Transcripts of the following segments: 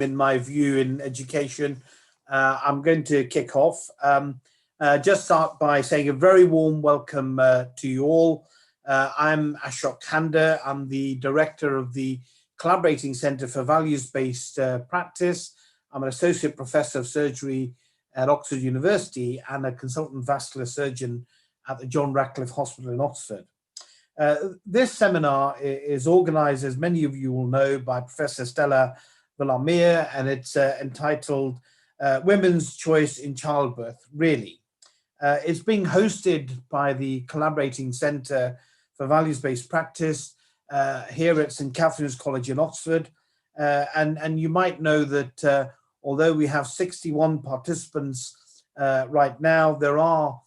in my view in education. I'm going to kick off. Just start by saying a very warm welcome to you all. I'm Ashok Handa. I'm the director of the Collaborating Centre for Values-Based Practice. I'm an associate professor of surgery at Oxford University and a consultant vascular surgeon at the John Radcliffe Hospital in Oxford. This seminar is organised, as many of you will know, by Professor Stella Villarmea, and it's entitled Women's Choice in Childbirth, Really. It's being hosted by the Collaborating Centre for Values-Based Practice here at St Catherine's College in Oxford. And you might know that although we have 61 participants right now, there are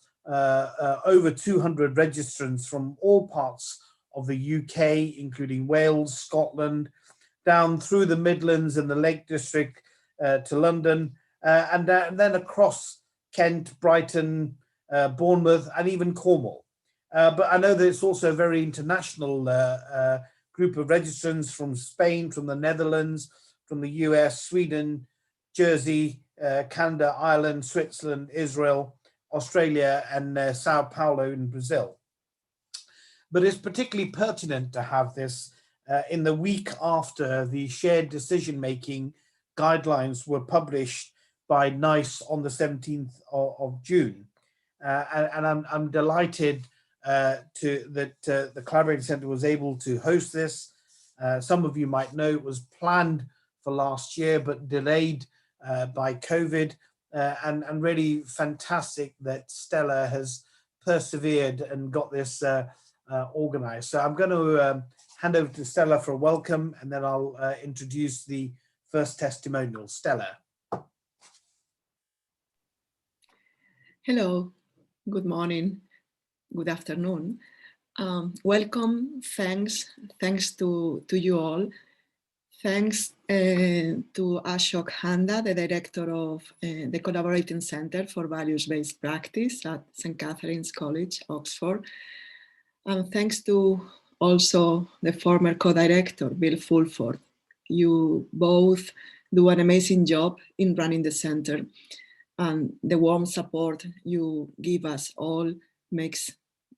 over 200 registrants from all parts of the UK, including Wales, Scotland, down through the Midlands and the Lake District to London, and then across Kent, Brighton, Bournemouth, and even Cornwall. But I know that it's also a very international group of registrants from Spain, from the Netherlands, from the US, Sweden, Jersey, Canada, Ireland, Switzerland, Israel, Australia, and Sao Paulo in Brazil. But it's particularly pertinent to have this in the week after the shared decision-making guidelines were published by NICE on the 17th of June. And I'm delighted that the Collaborating Centre was able to host this. Some of you might know it was planned for last year, but delayed by COVID. And really fantastic that Stella has persevered and got this organised. So I'm going to hand over to Stella for a welcome, and then I'll introduce the first testimonial. Stella. Hello, good morning, good afternoon. Welcome, thanks to you all. Thanks to Ashok Handa, the director of the Collaborating Centre for Values-Based Practice at St Catherine's College, Oxford. And thanks to also the former co-director, Bill Fulford. You both do an amazing job in running the centre, and the warm support you give us all makes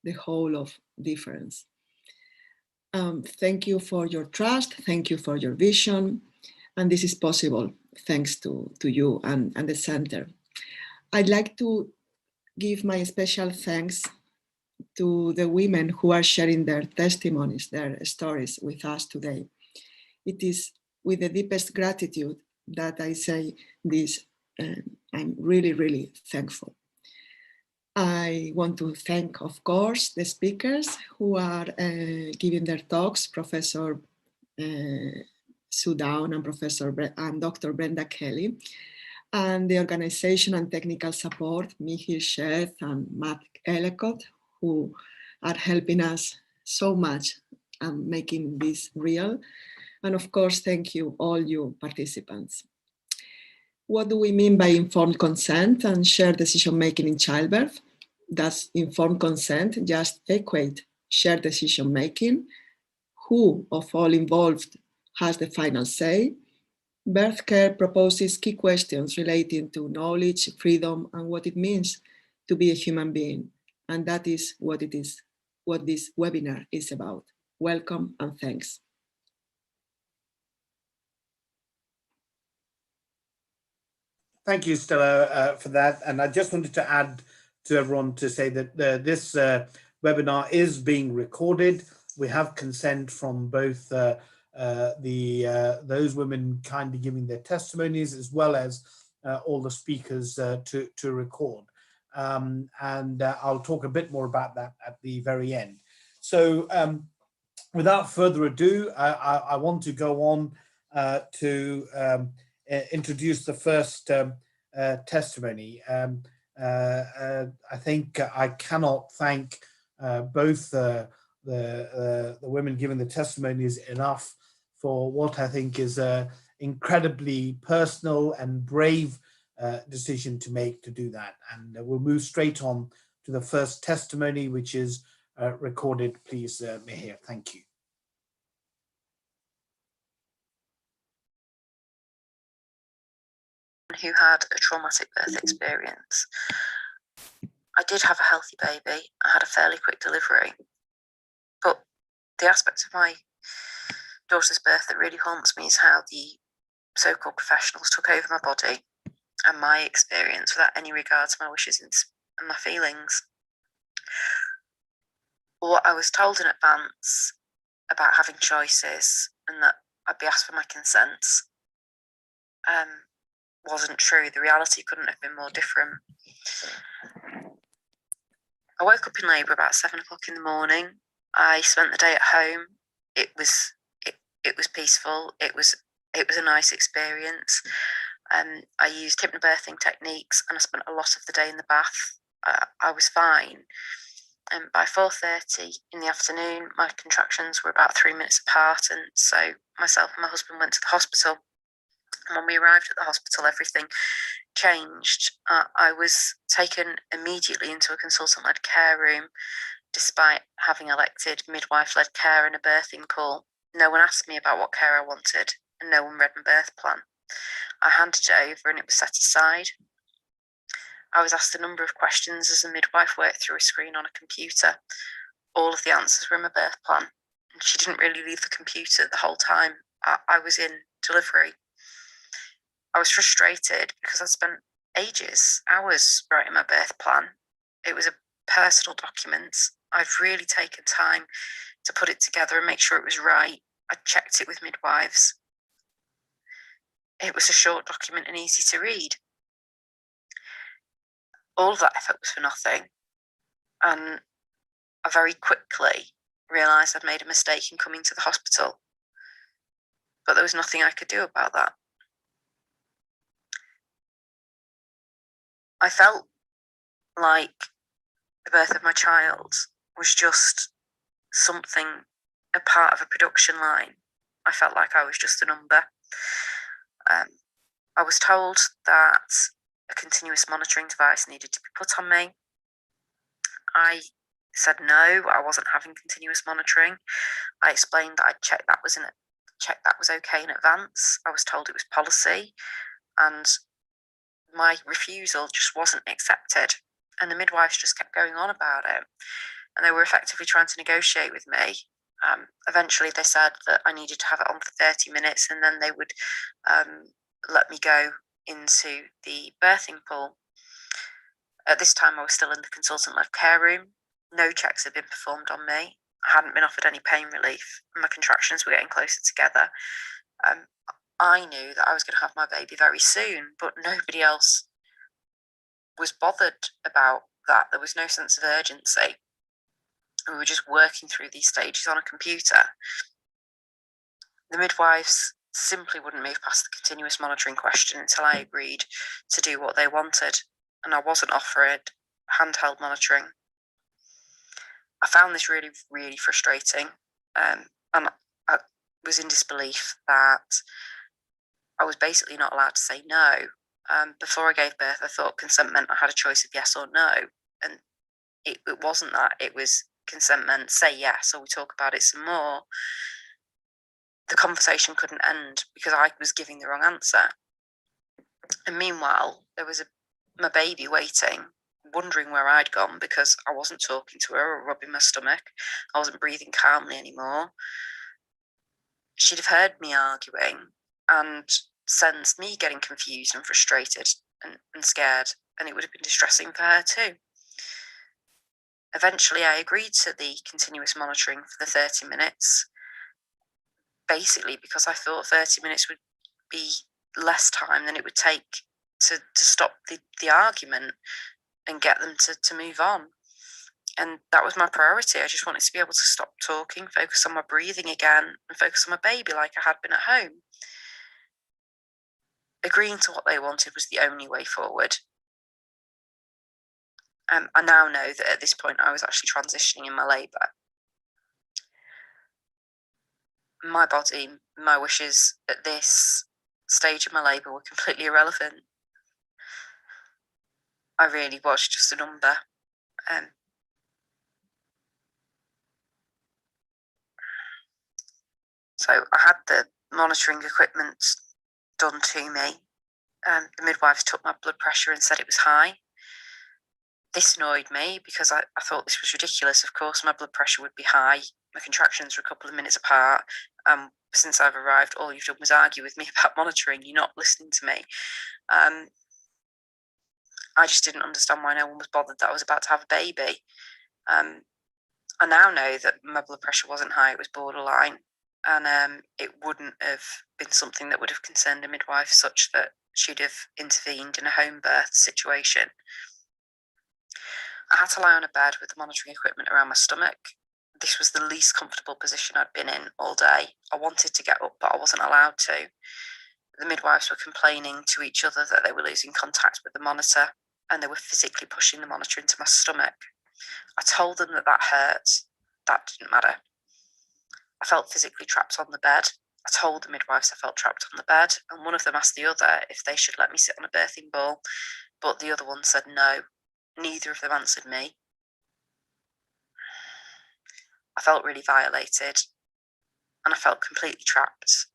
the whole of difference. Thank you for your trust, thank you for your vision, and this is possible thanks to you and the center. I'd like to give my special thanks to the women who are sharing their testimonies, their stories with us today. It is with the deepest gratitude that I say this, I'm really, really thankful. I want to thank, of course, the speakers who are giving their talks, Professor Soo Downe and Dr. Brenda Kelly, and the organization and technical support, Michi Sheth and Matt Ellicott, who are helping us so much and making this real. And of course, thank you, all you participants. What do we mean by informed consent and shared decision-making in childbirth? Does informed consent just equate shared decision-making? Who of all involved has the final say? Birth care proposes key questions relating to knowledge, freedom, and what it means to be a human being. And that is what this webinar is about. Welcome and thanks. Thank you, Stella, for that. And I just wanted to add to everyone to say that this webinar is being recorded. We have consent from both those women kindly giving their testimonies, as well as all the speakers to record. And I'll talk a bit more about that at the very end. So without further ado, I want to go on to introduce the first testimony. I think I cannot thank both the women giving the testimonies enough for what I think is an incredibly personal and brave decision to make to do that. And we'll move straight on to the first testimony, which is recorded. Please, Mihir. Thank you. who had a traumatic birth experience. I did have a healthy baby. I had a fairly quick delivery. But the aspect of my daughter's birth that really haunts me is how the so-called professionals took over my body and my experience without any regard to my wishes and my feelings. What I was told in advance about having choices and that I'd be asked for my consent wasn't true. The reality couldn't have been more different. I woke up in labour about 7 o'clock in the morning. I spent the day at home. It was peaceful. It was a nice experience. I used hypnobirthing techniques and I spent a lot of the day in the bath. I was fine. And by 4:30 in the afternoon, my contractions were about 3 minutes apart, and so myself and my husband went to the hospital. And when we arrived at the hospital, everything changed. I was taken immediately into a consultant-led care room, despite having elected midwife-led care and a birthing pool. No one asked me about what care I wanted, and no one read my birth plan. I handed it over and it was set aside. I was asked a number of questions as a midwife worked through a screen on a computer. All of the answers were in my birth plan, and she didn't really leave the computer the whole time I was in delivery. I was frustrated because I'd spent ages, hours writing my birth plan. It was a personal document. I've really taken time to put it together and make sure it was right. I checked it with midwives. It was a short document and easy to read. All of that effort was for nothing. And I very quickly realised I'd made a mistake in coming to the hospital. But there was nothing I could do about that. I felt like the birth of my child was just something, a part of a production line. I felt like I was just a number. I was told that a continuous monitoring device needed to be put on me. I said no, I wasn't having continuous monitoring. I explained that I'd checked that was okay in advance. I was told it was policy, and my refusal just wasn't accepted. And the midwives just kept going on about it, and they were effectively trying to negotiate with me. Eventually, they said that I needed to have it on for 30 minutes, and then they would let me go into the birthing pool. At this time, I was still in the consultant-led care room. No checks had been performed on me. I hadn't been offered any pain relief, and my contractions were getting closer together. I knew that I was going to have my baby very soon, but nobody else was bothered about that. There was no sense of urgency. We were just working through these stages on a computer. The midwives simply wouldn't move past the continuous monitoring question until I agreed to do what they wanted, and I wasn't offered handheld monitoring. I found this really, really frustrating, and I was in disbelief that I was basically not allowed to say no. Before I gave birth, I thought consent meant I had a choice of yes or no, and it wasn't that. It was consent meant say yes or we talk about it some more. The conversation couldn't end because I was giving the wrong answer. And meanwhile, there was my baby waiting, wondering where I'd gone because I wasn't talking to her or rubbing my stomach. I wasn't breathing calmly anymore. She'd have heard me arguing and sensed me getting confused and frustrated and scared, and it would have been distressing for her too. Eventually, I agreed to the continuous monitoring for the 30 minutes, basically because I thought 30 minutes would be less time than it would take to stop the argument and get them to move on. And that was my priority. I just wanted to be able to stop talking, focus on my breathing again, and focus on my baby like I had been at home. Agreeing to what they wanted was the only way forward. I now know that at this point I was actually transitioning in my labour. My body, my wishes at this stage of my labour were completely irrelevant. I really was just a number. So I had the monitoring equipment done to me, The midwives took my blood pressure and said it was high. This annoyed me because I thought this was ridiculous. Of course, my blood pressure would be high. My contractions were a couple of minutes apart. Since I've arrived, all you've done was argue with me about monitoring. You're not listening to me. I just didn't understand why no one was bothered that I was about to have a baby. I now know that my blood pressure wasn't high, it was borderline. And it wouldn't have been something that would have concerned a midwife such that she'd have intervened in a home birth situation. I had to lie on a bed with the monitoring equipment around my stomach. This was the least comfortable position I'd been in all day. I wanted to get up, but I wasn't allowed to. The midwives were complaining to each other that they were losing contact with the monitor, and they were physically pushing the monitor into my stomach. I told them that hurt. That didn't matter. I felt physically trapped on the bed. I told the midwives I felt trapped on the bed, and one of them asked the other if they should let me sit on a birthing ball, but the other one said no. Neither of them answered me. I felt really violated, and I felt completely trapped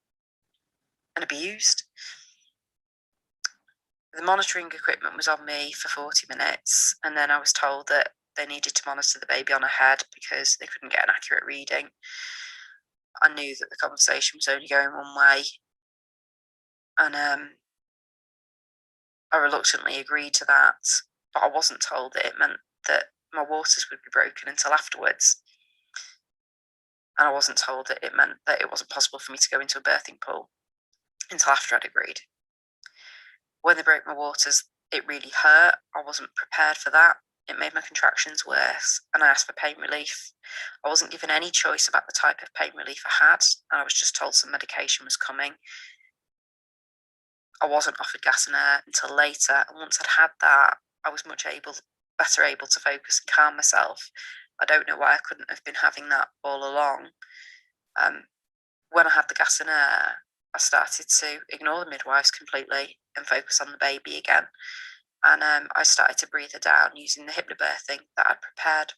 and abused. The monitoring equipment was on me for 40 minutes, and then I was told that they needed to monitor the baby on her head because they couldn't get an accurate reading. I knew that the conversation was only going one way, and I reluctantly agreed to that, but I wasn't told that it meant that my waters would be broken until afterwards. And I wasn't told that it meant that it wasn't possible for me to go into a birthing pool until after I'd agreed. When they broke my waters, it really hurt. I wasn't prepared for that. It made my contractions worse, and I asked for pain relief. I wasn't given any choice about the type of pain relief I had, and I was just told some medication was coming. I wasn't offered gas and air until later, and once I'd had that, I was much better able to focus and calm myself. I don't know why I couldn't have been having that all along. When I had the gas and air, I started to ignore the midwives completely and focus on the baby again. And I started to breathe her down using the hypnobirthing that I'd prepared.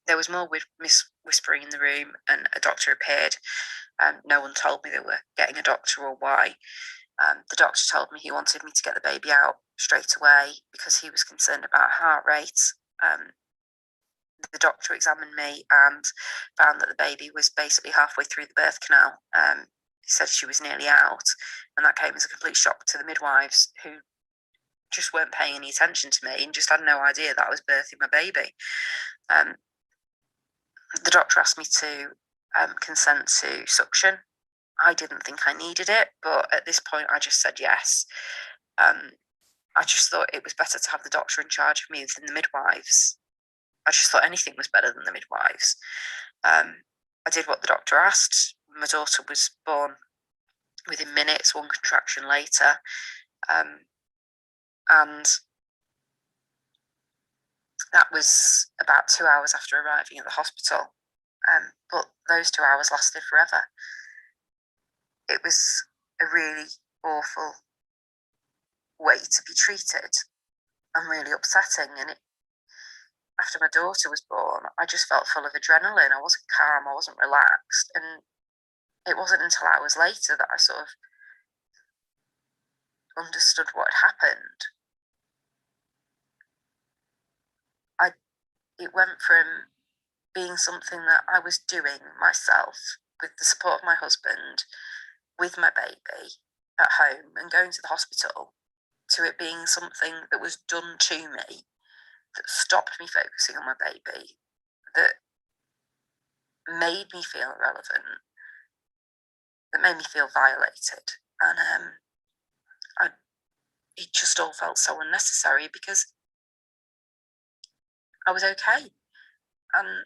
There was more whispering in the room, and a doctor appeared. No one told me they were getting a doctor or why. The doctor told me he wanted me to get the baby out straight away because he was concerned about heart rate. The doctor examined me and found that the baby was basically halfway through the birth canal. He said she was nearly out, and that came as a complete shock to the midwives, who just weren't paying any attention to me and just had no idea that I was birthing my baby. The doctor asked me to consent to suction. I didn't think I needed it, but at this point I just said yes. I just thought it was better to have the doctor in charge of me than the midwives. I just thought anything was better than the midwives. I did what the doctor asked. My daughter was born within minutes, one contraction later. And that was about 2 hours after arriving at the hospital. But those 2 hours lasted forever. It was a really awful way to be treated and really upsetting. And after my daughter was born, I just felt full of adrenaline. I wasn't calm, I wasn't relaxed. And it wasn't until hours later that I sort of understood what had happened. It went from being something that I was doing myself with the support of my husband, with my baby at home and going to the hospital, to it being something that was done to me, that stopped me focusing on my baby, that made me feel irrelevant, that made me feel violated. And it just all felt so unnecessary because I was okay. And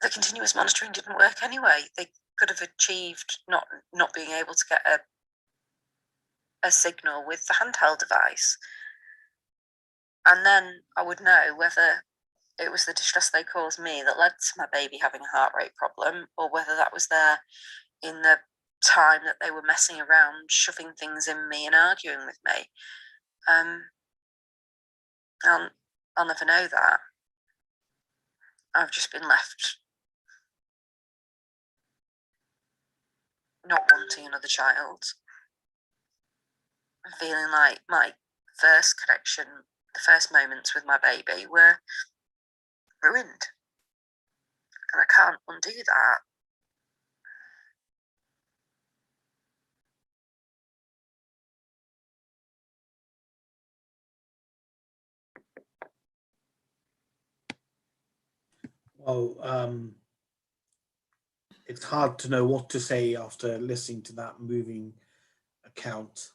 the continuous monitoring didn't work anyway. They could have achieved not being able to get a signal with the handheld device. And then I would know whether it was the distress they caused me that led to my baby having a heart rate problem, or whether that was there in the time that they were messing around, shoving things in me and arguing with me. I'll never know that. I've just been left not wanting another child, and feeling like my first connection, the first moments with my baby were ruined. And I can't undo that. Well, it's hard to know what to say after listening to that moving account.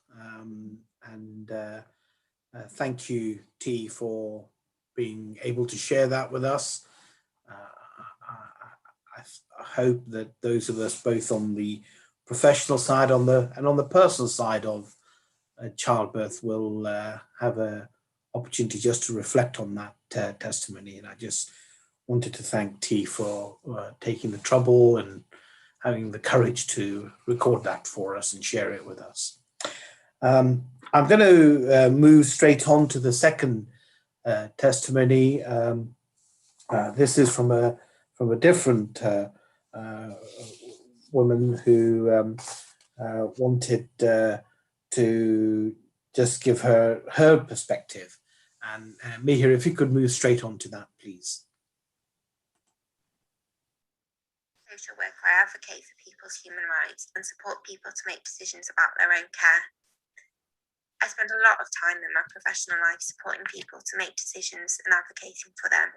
Thank you, T, for being able to share that with us. I hope that those of us both on the professional side and on the personal side of childbirth will have an opportunity just to reflect on that testimony. And I just wanted to thank T for taking the trouble and having the courage to record that for us and share it with us. I'm going to move straight on to the second testimony. This is from a different woman who wanted to just give her perspective. And Mihir, if you could move straight on to that, please. Social worker, I advocate for people's human rights and support people to make decisions about their own care. I spend a lot of time in my professional life supporting people to make decisions and advocating for them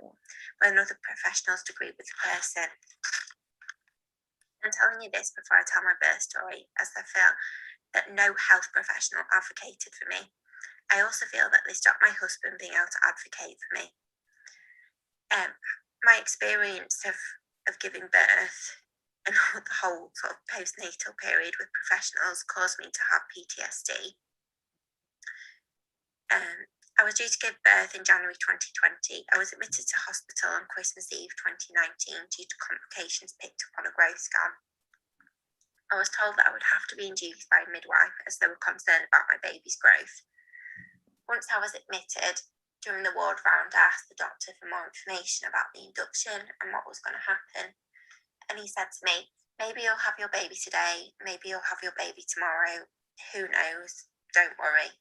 when other professionals agree with the person. I'm telling you this before I tell my birth story, as I feel that no health professional advocated for me. I also feel that they stopped my husband being able to advocate for me. My experience of giving birth and the whole sort of postnatal period with professionals caused me to have PTSD. I was due to give birth in January 2020. I was admitted to hospital on Christmas Eve 2019 due to complications picked up on a growth scan. I was told that I would have to be induced by a midwife as they were concerned about my baby's growth. Once I was admitted, during the ward round, I asked the doctor for more information about the induction and what was going to happen. And he said to me, maybe you'll have your baby today, maybe you'll have your baby tomorrow, who knows, don't worry.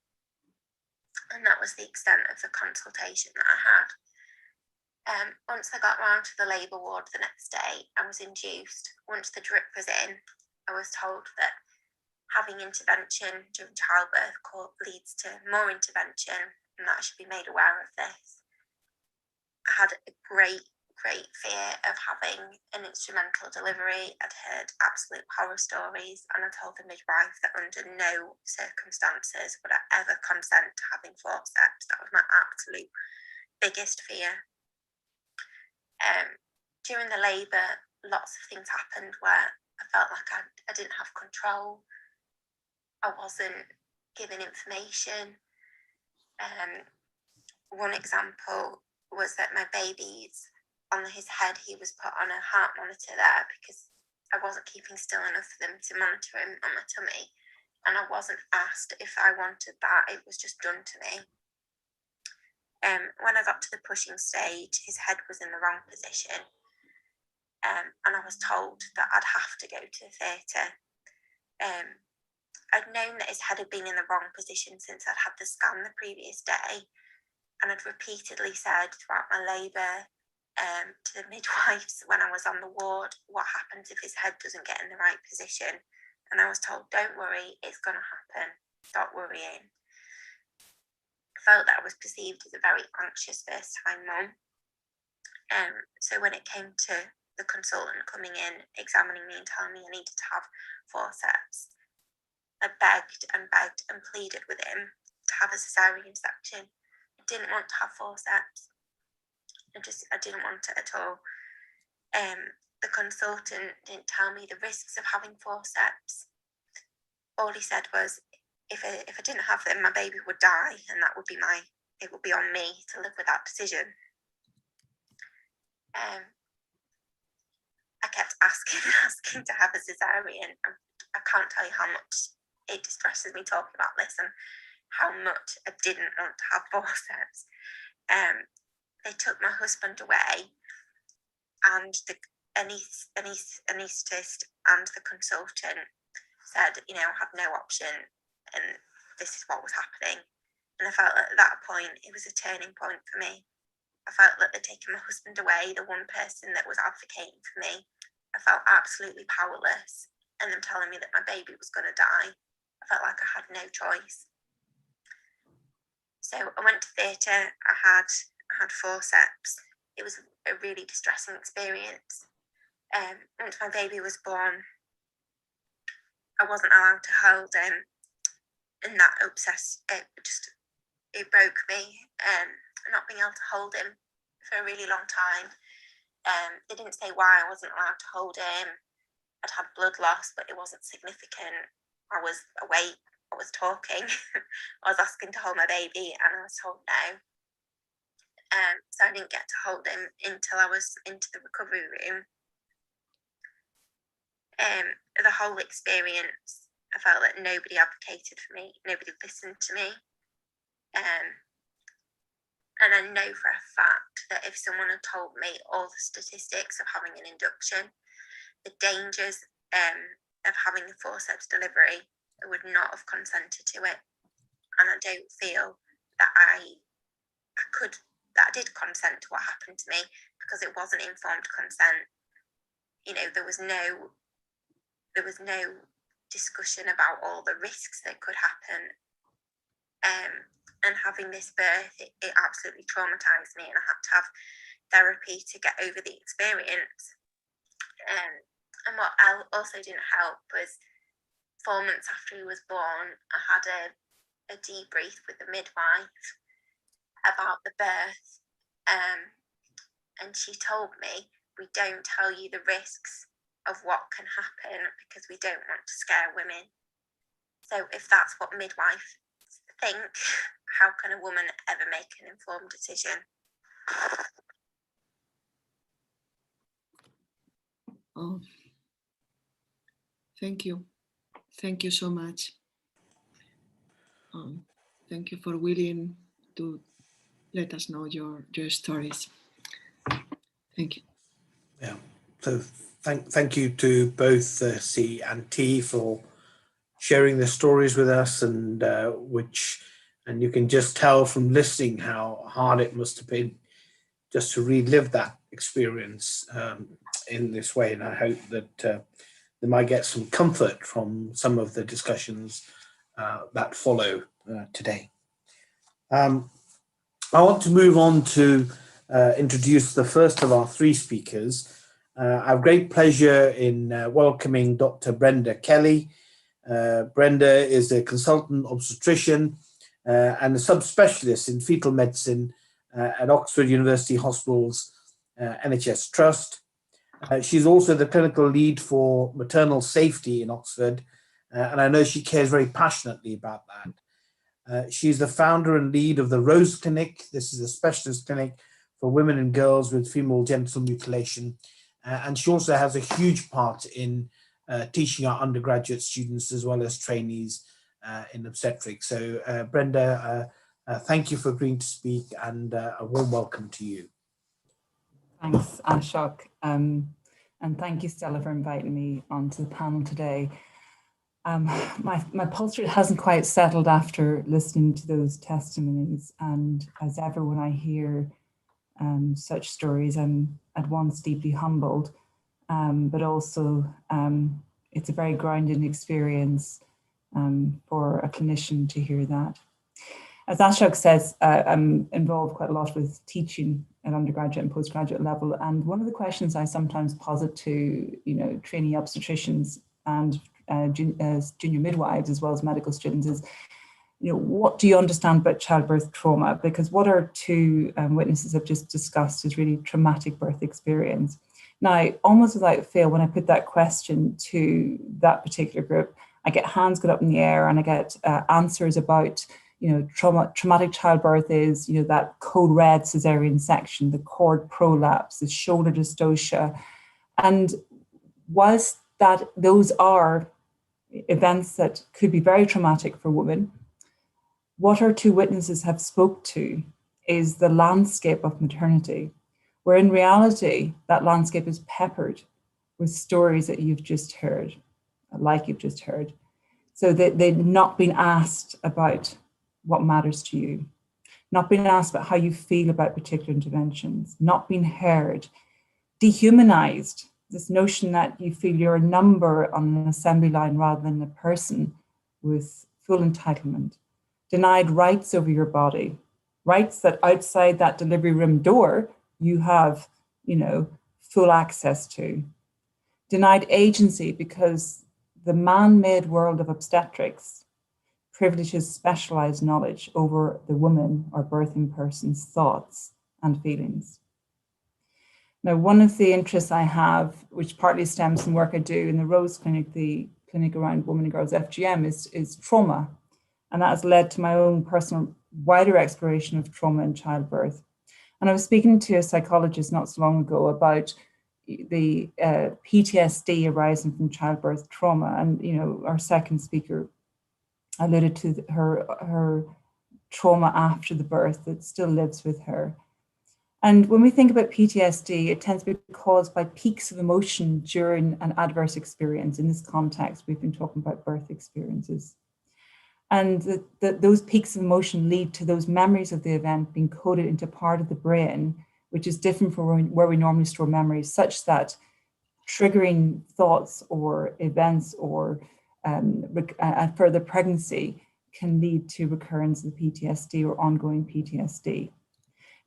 And that was the extent of the consultation that I had. Once I got round to the labour ward the next day, I was induced. Once the drip was in, I was told that having intervention during childbirth leads to more intervention and that I should be made aware of this. I had a great fear of having an instrumental delivery. I'd heard absolute horror stories, and I told the midwife that under no circumstances would I ever consent to having forceps. That was my absolute biggest fear. During the labour, lots of things happened where I felt like I didn't have control. I wasn't given information. One example was that my baby's on his head, he was put on a heart monitor there because I wasn't keeping still enough for them to monitor him on my tummy, and I wasn't asked if I wanted that. It was just done to me. When I got to the pushing stage, his head was in the wrong position, and I was told that I'd have to go to the theatre. I'd known that his head had been in the wrong position since I'd had the scan the previous day, and I'd repeatedly said throughout my labour to the midwives when I was on the ward, what happens if his head doesn't get in the right position? And I was told, don't worry, it's going to happen, stop worrying. I felt that I was perceived as a very anxious first time mum. So when it came to the consultant coming in, examining me and telling me I needed to have forceps, I begged and pleaded with him to have a cesarean section. I didn't want to have forceps. I didn't want it at all. The consultant didn't tell me the risks of having forceps. All he said was, if I didn't have them, my baby would die, and it would be on me to live with that decision. I kept asking to have a cesarean. I can't tell you how much it distresses me talking about this and how much I didn't want to have forceps. They took my husband away, and the anaesthetist and the consultant said, you know, I had no option and this is what was happening. And I felt at that point, it was a turning point for me. I felt that they'd taken my husband away, the one person that was advocating for me. I felt absolutely powerless. And them telling me that my baby was going to die, I felt like I had no choice. So I went to theatre. I had forceps. It was a really distressing experience. Once my baby was born, I wasn't allowed to hold him, and that it broke me. Not being able to hold him for a really long time. They didn't say why I wasn't allowed to hold him. I'd had blood loss, but it wasn't significant. I was awake, I was talking, I was asking to hold my baby, and I was told no. So I didn't get to hold him until I was into the recovery room. The whole experience, I felt that nobody advocated for me, nobody listened to me. And I know for a fact that if someone had told me all the statistics of having an induction, the dangers of having a forceps delivery, I would not have consented to it. And I don't feel that I did consent to what happened to me, because it wasn't informed consent. You know, there was no discussion about all the risks that could happen. And having this birth, it absolutely traumatized me, and I had to have therapy to get over the experience. And what also didn't help was 4 months after he was born, I had a debrief with the midwife about the birth. And she told me, we don't tell you the risks of what can happen because we don't want to scare women. So if that's what midwives think, how can a woman ever make an informed decision? Oh, thank you. Thank you so much. Thank you for willing to let us know your stories. Thank you. Yeah. So thank you to both C and T for sharing their stories with us, and you can just tell from listening how hard it must have been just to relive that experience in this way. And I hope that they might get some comfort from some of the discussions that follow today. I want to move on to introduce the first of our three speakers. I have great pleasure in welcoming Dr. Brenda Kelly. Brenda is a consultant obstetrician and a subspecialist in fetal medicine at Oxford University Hospitals NHS Trust. She's also the clinical lead for maternal safety in Oxford, and I know she cares very passionately about that. She's the founder and lead of the Rose Clinic. This is a specialist clinic for women and girls with female genital mutilation. And she also has a huge part in teaching our undergraduate students as well as trainees in obstetrics. So Brenda, thank you for agreeing to speak, and a warm welcome to you. Thanks, Ashok. And thank you, Stella, for inviting me onto the panel today. My pulse rate hasn't quite settled after listening to those testimonies. And as ever, when I hear such stories, I'm at once deeply humbled, but also it's a very grounding experience for a clinician to hear that. As Ashok says, I'm involved quite a lot with teaching at undergraduate and postgraduate level. And one of the questions I sometimes posit to, trainee obstetricians and junior midwives, as well as medical students, is, what do you understand about childbirth trauma? Because what our two witnesses have just discussed is really traumatic birth experience. Now, almost without fail, when I put that question to that particular group, I get hands go up in the air, and I get answers about, traumatic childbirth is, that code red cesarean section, the cord prolapse, the shoulder dystocia. And whilst that those are events that could be very traumatic for women, what our two witnesses have spoke to is the landscape of maternity, where in reality, that landscape is peppered with stories that you've just heard, like you've just heard, So that they've not been asked about what matters to you, not being asked about how you feel about particular interventions, not being heard, dehumanized, this notion that you feel you're a number on an assembly line rather than a person with full entitlement, denied rights over your body, rights that outside that delivery room door you have, full access to, denied agency because the man-made world of obstetrics privileges specialized knowledge over the woman or birthing person's thoughts and feelings. Now, one of the interests I have, which partly stems from work I do in the Rose Clinic, the clinic around women and girls FGM, is trauma. And that has led to my own personal wider exploration of trauma in childbirth. And I was speaking to a psychologist not so long ago about the PTSD arising from childbirth trauma. And, our second speaker alluded to her trauma after the birth that still lives with her. And when we think about PTSD, it tends to be caused by peaks of emotion during an adverse experience. In this context, we've been talking about birth experiences. And those peaks of emotion lead to those memories of the event being coded into part of the brain, which is different from where we normally store memories, such that triggering thoughts or events or a further pregnancy can lead to recurrence of PTSD or ongoing PTSD.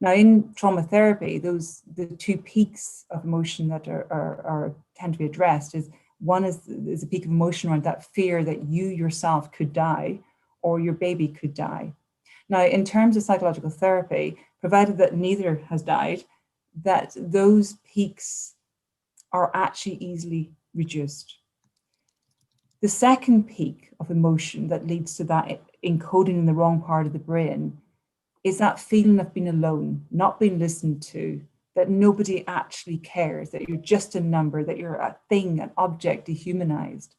Now, in trauma therapy, the two peaks of emotion that are tend to be addressed is one is a peak of emotion around that fear that you yourself could die or your baby could die. Now, in terms of psychological therapy, provided that neither has died, that those peaks are actually easily reduced. The second peak of emotion that leads to that encoding in the wrong part of the brain is that feeling of being alone, not being listened to, that nobody actually cares, that you're just a number, that you're a thing, an object, dehumanized.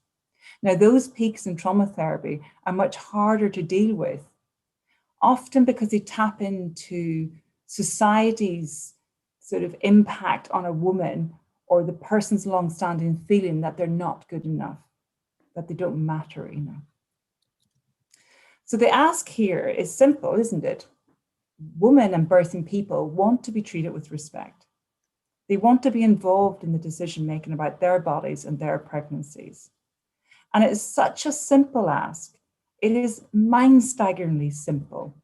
Now, those peaks in trauma therapy are much harder to deal with, often because they tap into society's sort of impact on a woman or the person's long-standing feeling that they're not good enough, that they don't matter enough. So the ask here is simple, isn't it? Women and birthing people want to be treated with respect. They want to be involved in the decision-making about their bodies and their pregnancies. And it is such a simple ask. It is mind-staggeringly simple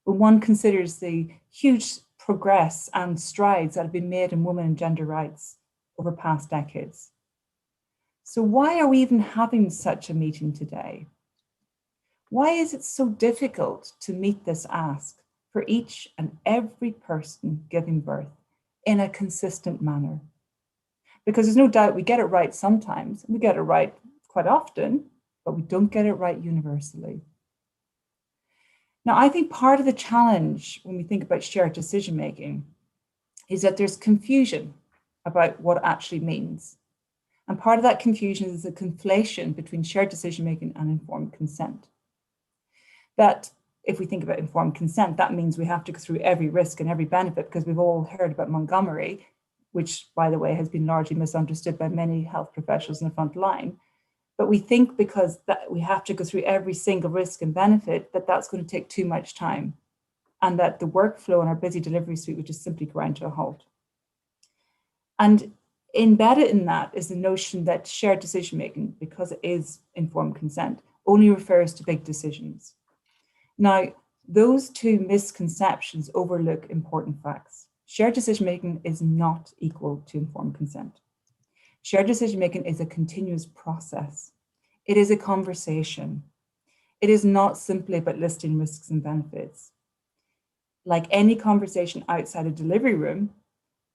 when one considers the huge progress and strides that have been made in women and gender rights over past decades. So why are we even having such a meeting today? Why is it so difficult to meet this ask for each and every person giving birth in a consistent manner? Because there's no doubt we get it right sometimes, and we get it right quite often, but we don't get it right universally. Now, I think part of the challenge when we think about shared decision-making is that there's confusion about what it actually means. And part of that confusion is a conflation between shared decision-making and informed consent. That if we think about informed consent, that means we have to go through every risk and every benefit, because we've all heard about Montgomery, which, by the way, has been largely misunderstood by many health professionals in the front line. But we think because that we have to go through every single risk and benefit, that that's going to take too much time, and that the workflow in our busy delivery suite would just simply grind to a halt. And embedded in that is the notion that shared decision-making, because it is informed consent, only refers to big decisions. Now, those two misconceptions overlook important facts. Shared decision-making is not equal to informed consent. Shared decision-making is a continuous process. It is a conversation. It is not simply about listing risks and benefits. Like any conversation outside a delivery room,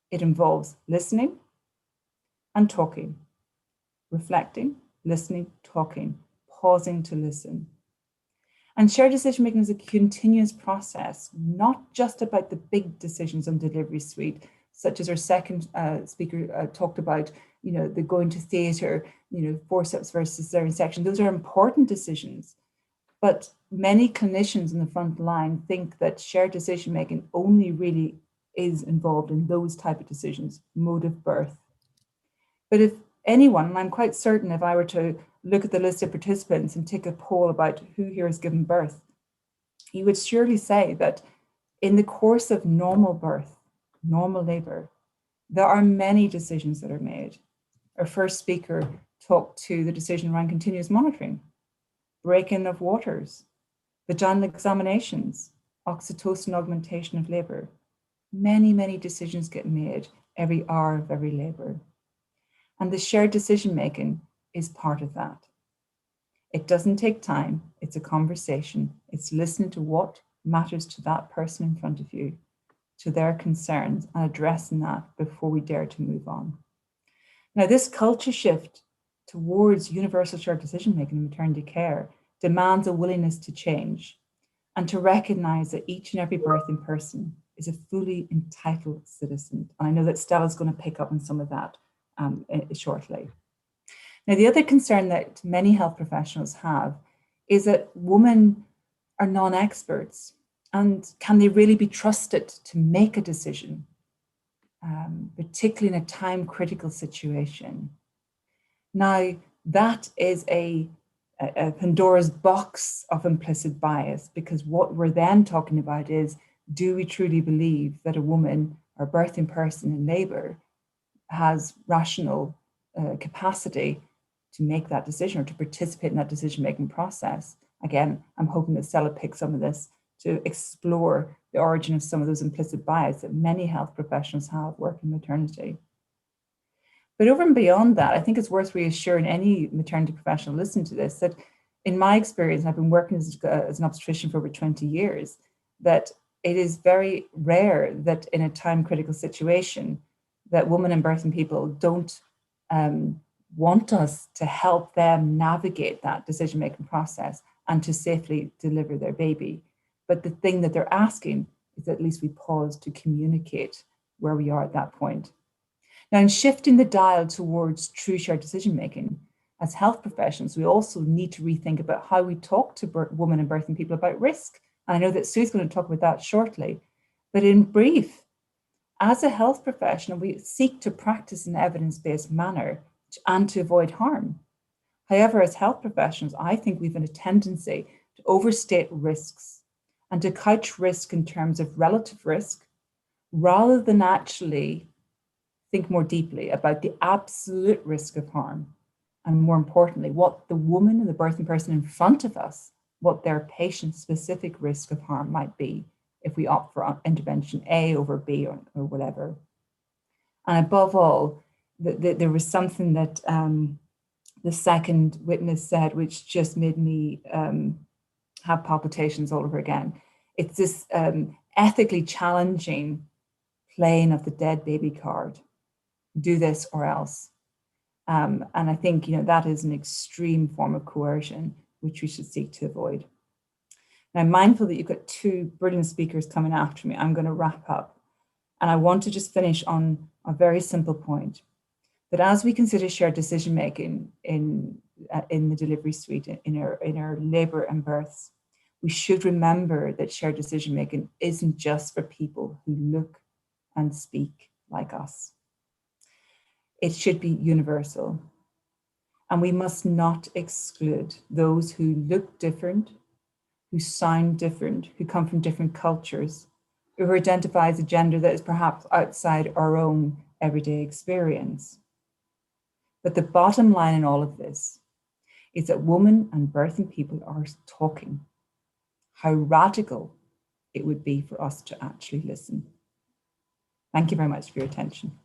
it involves listening and talking, reflecting, listening, talking, pausing to listen. And shared decision-making is a continuous process, not just about the big decisions on delivery suite, such as our second speaker talked about, the going to theatre, forceps versus cesarean section. Those are important decisions. But many clinicians in the front line think that shared decision-making only really is involved in those type of decisions, mode of birth. But if anyone, and I'm quite certain if I were to look at the list of participants and take a poll about who here has given birth, you would surely say that in the course of normal birth, normal labor, there are many decisions that are made. Our first speaker talked to the decision around continuous monitoring, break-in of waters, vaginal examinations, oxytocin augmentation of labor. Many, many decisions get made every hour of every labor. And the shared decision-making is part of that. It doesn't take time, it's a conversation. It's listening to what matters to that person in front of you, to their concerns, and addressing that before we dare to move on. Now, this culture shift towards universal shared decision-making in maternity care demands a willingness to change and to recognize that each and every birthing person is a fully entitled citizen. And I know that Stella's going to pick up on some of that shortly. Now, the other concern that many health professionals have is that women are non-experts, and can they really be trusted to make a decision, particularly in a time-critical situation? Now, that is a Pandora's box of implicit bias, because what we're then talking about is, do we truly believe that a woman or birthing person in labour has rational capacity to make that decision or to participate in that decision-making process? Again, I'm hoping that Stella picks some of this to explore the origin of some of those implicit bias that many health professionals have working maternity. But over and beyond that, I think it's worth reassuring any maternity professional listening to this that in my experience, and I've been working as an obstetrician for over 20 years, that it is very rare that in a time-critical situation that women and birthing people don't want us to help them navigate that decision-making process and to safely deliver their baby. But the thing that they're asking is that at least we pause to communicate where we are at that point. Now, in shifting the dial towards true shared decision-making, as health professionals, we also need to rethink about how we talk to women and birthing people about risk. And I know that Soo's going to talk about that shortly. But in brief, as a health professional, we seek to practice in an evidence-based manner and to avoid harm. However, as health professionals, I think we've a tendency to overstate risks and to couch risk in terms of relative risk, rather than actually think more deeply about the absolute risk of harm. And more importantly, what the woman and the birthing person in front of us, what their patient-specific risk of harm might be if we opt for intervention A over B or whatever. And above all, there was something that the second witness said, which just made me have palpitations all over again. It's this ethically challenging playing of the dead baby card. Do this or else. And I think that is an extreme form of coercion, which we should seek to avoid. Now, I'm mindful that you've got two brilliant speakers coming after me. I'm going to wrap up. And I want to just finish on a very simple point, that as we consider shared decision-making in the delivery suite, in our labour and births, we should remember that shared decision-making isn't just for people who look and speak like us. It should be universal. And we must not exclude those who look different, who sound different, who come from different cultures, who identify as a gender that is perhaps outside our own everyday experience. But the bottom line in all of this is that women and birthing people are talking. How radical it would be for us to actually listen. Thank you very much for your attention.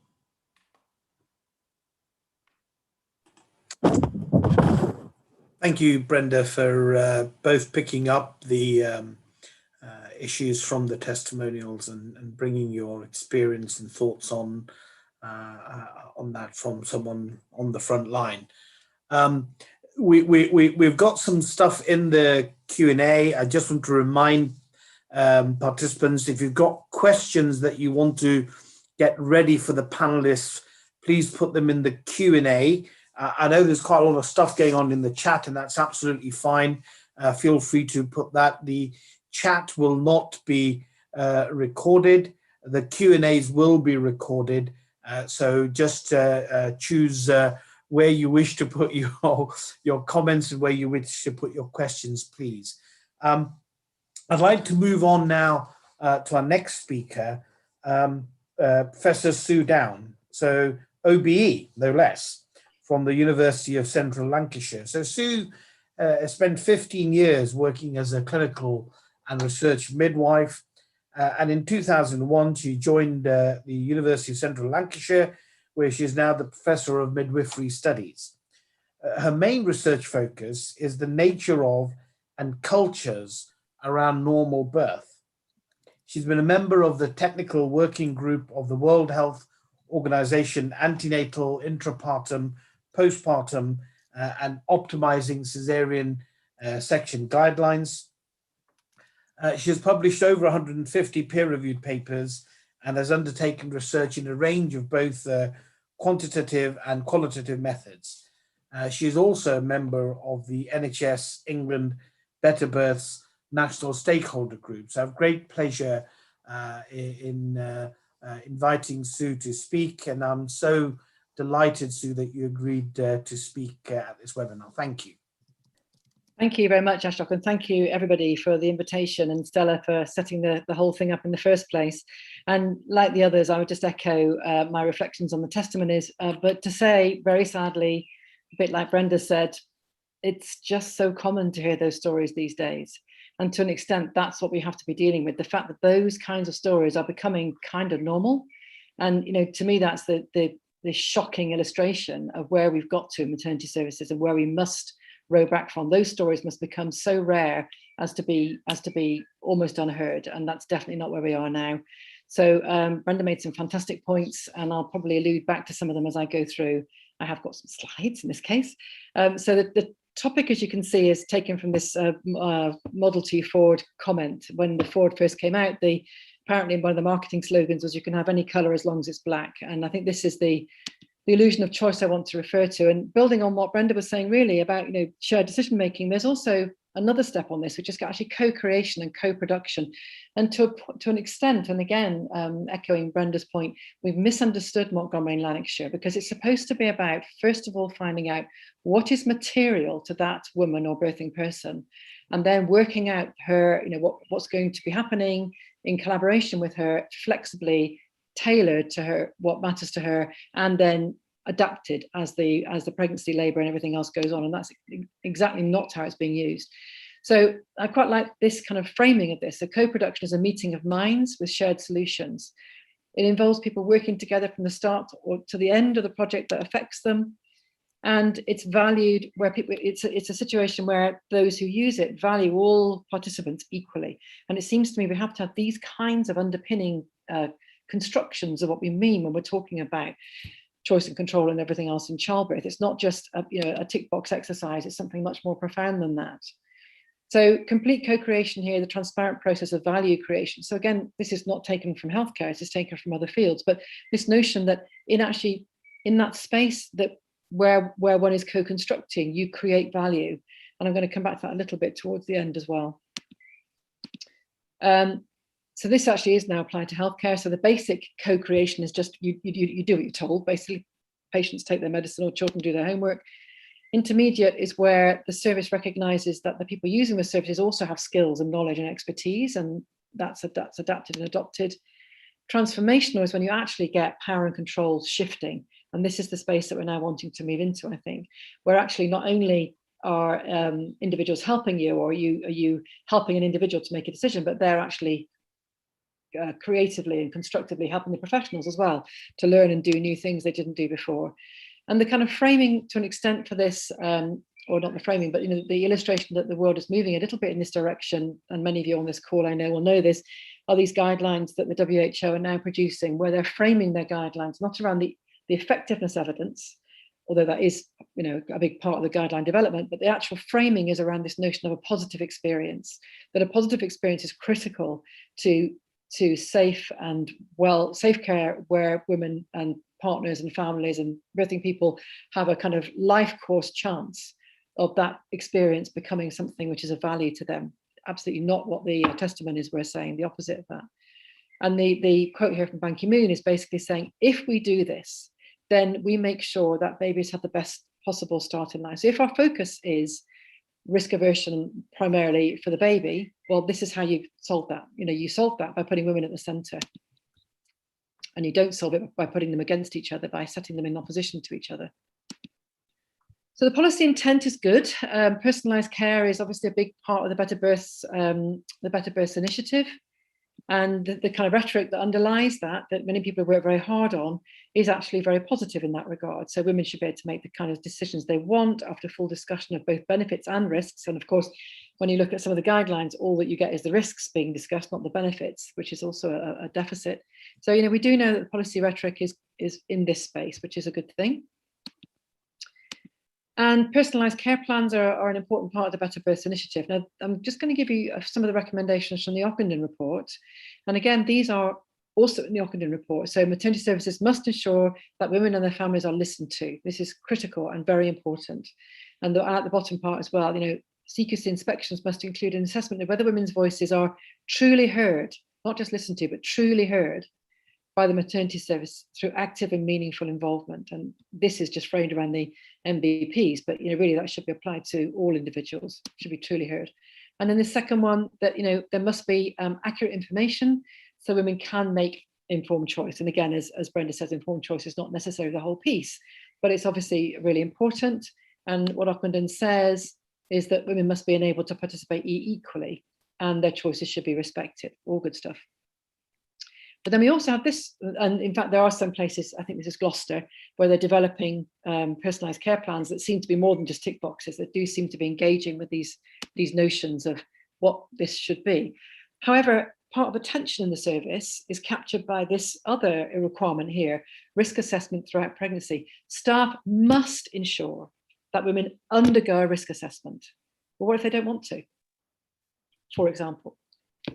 Thank you, Brenda, for both picking up the issues from the testimonials and bringing your experience and thoughts on that from someone on the front line. We've got some stuff in the Q&A. I just want to remind participants, if you've got questions that you want to get ready for the panelists, please put them in the Q&A. I know there's quite a lot of stuff going on in the chat, and that's absolutely fine. Feel free to put that. The chat will not be recorded. The Q&As will be recorded. So just choose where you wish to put your comments and where you wish to put your questions, please. I'd like to move on now to our next speaker, Professor Soo Downe, so OBE, no less, from the University of Central Lancashire. So Soo spent 15 years working as a clinical and research midwife, and in 2001 she joined the University of Central Lancashire, where she is now the Professor of Midwifery Studies. Her main research focus is the nature of and cultures around normal birth. She's been a member of the technical working group of the World Health Organization Antenatal, Intrapartum, Postpartum and Optimizing Caesarean Section Guidelines. She has published over 150 peer-reviewed papers and has undertaken research in a range of both quantitative and qualitative methods. She is also a member of the NHS England Better Births National Stakeholder Group. So I have great pleasure in inviting Soo to speak, and I'm so delighted, Soo, that you agreed to speak at this webinar. Thank you. Thank you very much, Ashok, and thank you everybody for the invitation, and Stella for setting the whole thing up in the first place. And like the others, I would just echo my reflections on the testimonies, but to say very sadly, a bit like Brenda said, it's just so common to hear those stories these days. And to an extent, that's what we have to be dealing with, the fact that those kinds of stories are becoming kind of normal. And, you know, to me, that's the shocking illustration of where we've got to in maternity services and where we must row back from. Those stories must become so rare as to be almost unheard, and that's definitely not where we are now. So Brenda made some fantastic points, and I'll probably allude back to some of them as I go through. I have got some slides in this case. So the topic, as you can see, is taken from this Model T Ford comment. When the Ford first came out, apparently one of the marketing slogans was, "You can have any color as long as it's black." And I think this is the illusion of choice I want to refer to. And building on what Brenda was saying really about, you know, shared decision making, there's also another step on this, which is actually co-creation and co-production. And to an extent, and again, echoing Brenda's point, we've misunderstood Montgomery and Lanarkshire, because it's supposed to be about, first of all, finding out what is material to that woman or birthing person, and then working out her, you know, what's going to be happening in collaboration with her, flexibly tailored to her, what matters to her, and then adapted as the pregnancy, labor, and everything else goes on. And that's exactly not how it's being used. So I quite like this kind of framing of this. So co-production is a meeting of minds with shared solutions. It involves people working together from the start or to the end of the project that affects them. And it's valued where people, it's a situation where those who use it value all participants equally. And it seems to me we have to have these kinds of underpinning constructions of what we mean when we're talking about choice and control and everything else in childbirth. It's not just a tick box exercise, it's something much more profound than that. So complete co-creation here, the transparent process of value creation. So again, this is not taken from healthcare, this is taken from other fields, but this notion that in that space that where one is co-constructing, you create value. And I'm going to come back to that a little bit towards the end as well. So this actually is now applied to healthcare. So the basic co-creation is just you do what you're told. Basically, patients take their medicine or children do their homework. Intermediate is where the service recognises that the people using the services also have skills and knowledge and expertise, and that's adapted and adopted. Transformational is when you actually get power and control shifting. And this is the space that we're now wanting to move into, I think, where actually not only are individuals helping you, or are you helping an individual to make a decision, but they're actually creatively and constructively helping the professionals as well to learn and do new things they didn't do before. And the kind of framing to an extent for this, or not the framing, but the illustration that the world is moving a little bit in this direction, and many of you on this call I know will know this, are these guidelines that the WHO are now producing, where they're framing their guidelines not around the effectiveness evidence, although that is a big part of the guideline development, but the actual framing is around this notion of a positive experience, that a positive experience is critical to safe care, where women and partners and families and birthing people have a kind of life course chance of that experience becoming something which is of value to them. Absolutely not what the testimonies were saying, the opposite of that. And the quote here from Ban Ki-moon is basically saying, if we do this, then we make sure that babies have the best possible start in life. So if our focus is risk aversion primarily for the baby, well, this is how you solve that. You solve that by putting women at the centre. And you don't solve it by putting them against each other, by setting them in opposition to each other. So the policy intent is good. Personalised care is obviously a big part of the Better Births initiative. And the kind of rhetoric that underlies that many people work very hard on, is actually very positive in that regard. So women should be able to make the kind of decisions they want after full discussion of both benefits and risks. And of course, when you look at some of the guidelines, all that you get is the risks being discussed, not the benefits, which is also a deficit. So, we do know that the policy rhetoric is in this space, which is a good thing. And personalised care plans are an important part of the Better Births initiative. Now, I'm just going to give you some of the recommendations from the Ockenden report. And again, these are also in the Ockenden report. So maternity services must ensure that women and their families are listened to. This is critical and very important. And at the bottom part as well, CQC inspections must include an assessment of whether women's voices are truly heard, not just listened to, but truly heard by the maternity service through active and meaningful involvement. And this is just framed around the MBPs, but really that should be applied to all individuals, should be truly heard. And then the second one, that there must be accurate information so women can make informed choice. And again, as Brenda says, informed choice is not necessarily the whole piece, but it's obviously really important. And what Ockenden says is that women must be enabled to participate equally, and their choices should be respected. All good stuff. But then we also have this, and in fact, there are some places, I think this is Gloucester, where they're developing personalised care plans that seem to be more than just tick boxes, that do seem to be engaging with these notions of what this should be. However, part of the tension in the service is captured by this other requirement here, risk assessment throughout pregnancy. Staff must ensure that women undergo a risk assessment. Well, what if they don't want to, for example?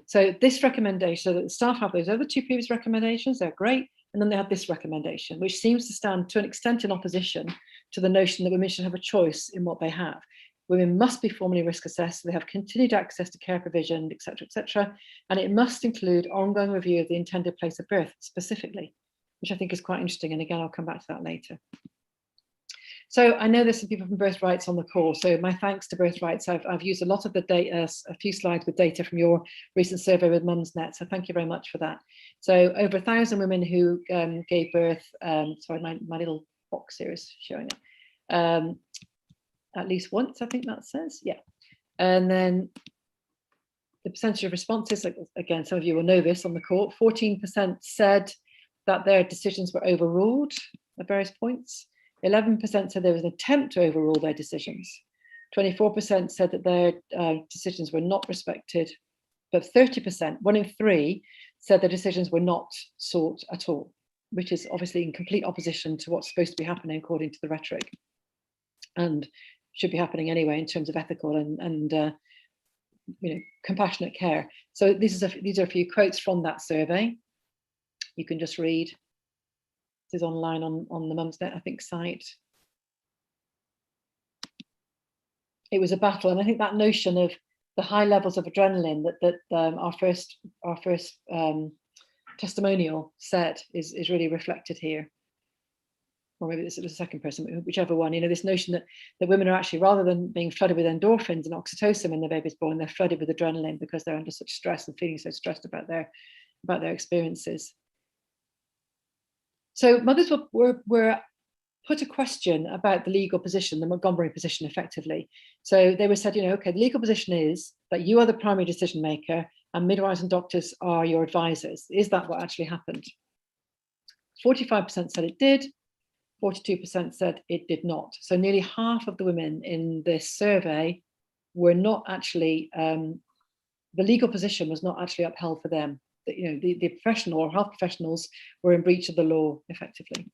So this recommendation, so that the staff have those other two previous recommendations, they're great, and then they have this recommendation, which seems to stand to an extent in opposition to the notion that women should have a choice in what they have. Women must be formally risk assessed, so they have continued access to care provision, etc., and it must include ongoing review of the intended place of birth specifically, which I think is quite interesting, and again, I'll come back to that later. So I know there's some people from Birth Rights on the call, so my thanks to Birth Rights. I've used a lot of the data, a few slides with data from your recent survey with Mumsnet, so thank you very much for that. So over 1,000 women who gave birth, sorry, my little box here is showing up, at least once, I think that says, yeah. And then the percentage of responses, like, again, some of you will know this on the call, 14% said that their decisions were overruled at various points. 11% said there was an attempt to overrule their decisions. 24% said that their decisions were not respected, but 30%, 1 in 3, said their decisions were not sought at all, which is obviously in complete opposition to what's supposed to be happening according to the rhetoric, and should be happening anyway in terms of ethical and compassionate care. So these are a few quotes from that survey. You can just read. This is online on the Mumsnet, I think, site. It was a battle, and I think that notion of the high levels of adrenaline that our first testimonial said is really reflected here. Or maybe this was the second person, whichever one. This notion that women are actually, rather than being flooded with endorphins and oxytocin when the baby's born, they're flooded with adrenaline because they're under such stress and feeling so stressed about their experiences. So mothers were put a question about the legal position, the Montgomery position, effectively. So they were said, okay, the legal position is that you are the primary decision maker and midwives and doctors are your advisors. Is that what actually happened? 45% said it did, 42% said it did not. So nearly half of the women in this survey were not actually, the legal position was not actually upheld for them. The professional or health professionals were in breach of the law, effectively.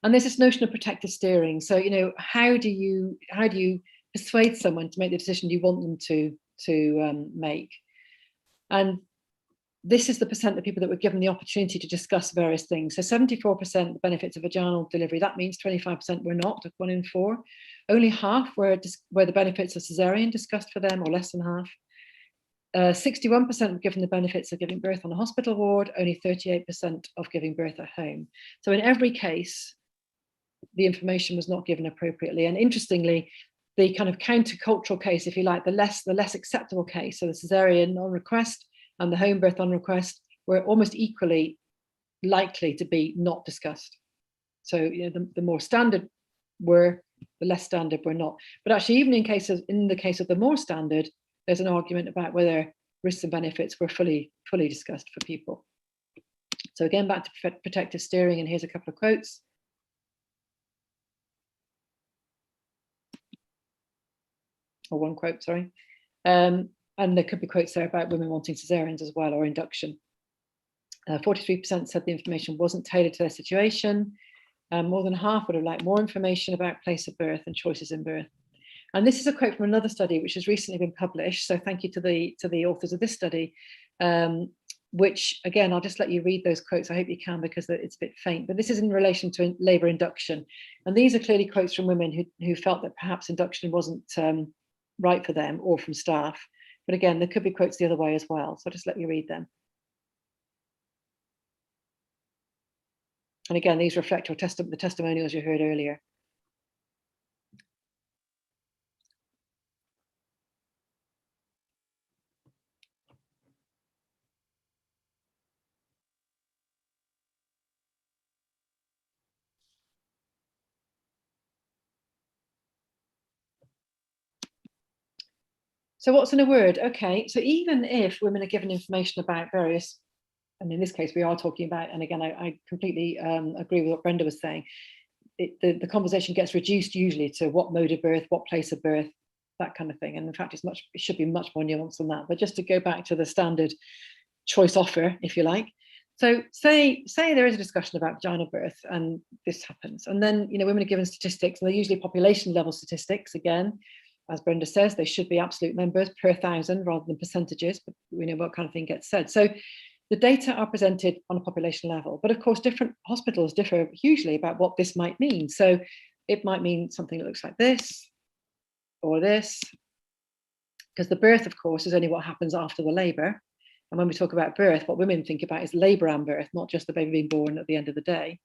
And there's this notion of protective steering. So, how do you persuade someone to make the decision you want them to make? And this is the percent of people that were given the opportunity to discuss various things. So 74% the benefits of vaginal delivery. That means 25% were not, 1 in 4. Only half were the benefits of cesarean discussed for them, or less than half. 61% were given the benefits of giving birth on a hospital ward, only 38% of giving birth at home. So in every case, the information was not given appropriately. And interestingly, the kind of countercultural case, if you like, the less acceptable case, so the cesarean on request and the home birth on request, were almost equally likely to be not discussed. So the more standard were, the less standard were not. But actually, even in the case of the more standard, there's an argument about whether risks and benefits were fully discussed for people. So again, back to protective steering, and here's a couple of quotes. Or one quote, sorry. And there could be quotes there about women wanting cesareans as well, or induction. 43% said the information wasn't tailored to their situation. More than half would have liked more information about place of birth and choices in birth. And this is a quote from another study which has recently been published. So thank you to the authors of this study, which again, I'll just let you read those quotes. I hope you can, because it's a bit faint, but this is in relation to labour induction. And these are clearly quotes from women who felt that perhaps induction wasn't right for them, or from staff. But again, there could be quotes the other way as well. So I'll just let you read them. And again, these reflect the testimonials you heard earlier. So what's in a word? Okay, so even if women are given information about various, and in this case we are talking about, and again I completely agree with what Brenda was saying, the conversation gets reduced usually to what mode of birth, what place of birth, that kind of thing. And in fact, it should be much more nuanced than that. But just to go back to the standard choice offer, if you like. So say there is a discussion about vaginal birth and this happens, and then women are given statistics, and they're usually population level statistics. Again, as Brenda says, they should be absolute numbers per thousand rather than percentages, but we know what kind of thing gets said. So the data are presented on a population level, but of course different hospitals differ hugely about what this might mean. So it might mean something that looks like this or this, because the birth, of course, is only what happens after the labour. And when we talk about birth, what women think about is labour and birth, not just the baby being born at the end of the day.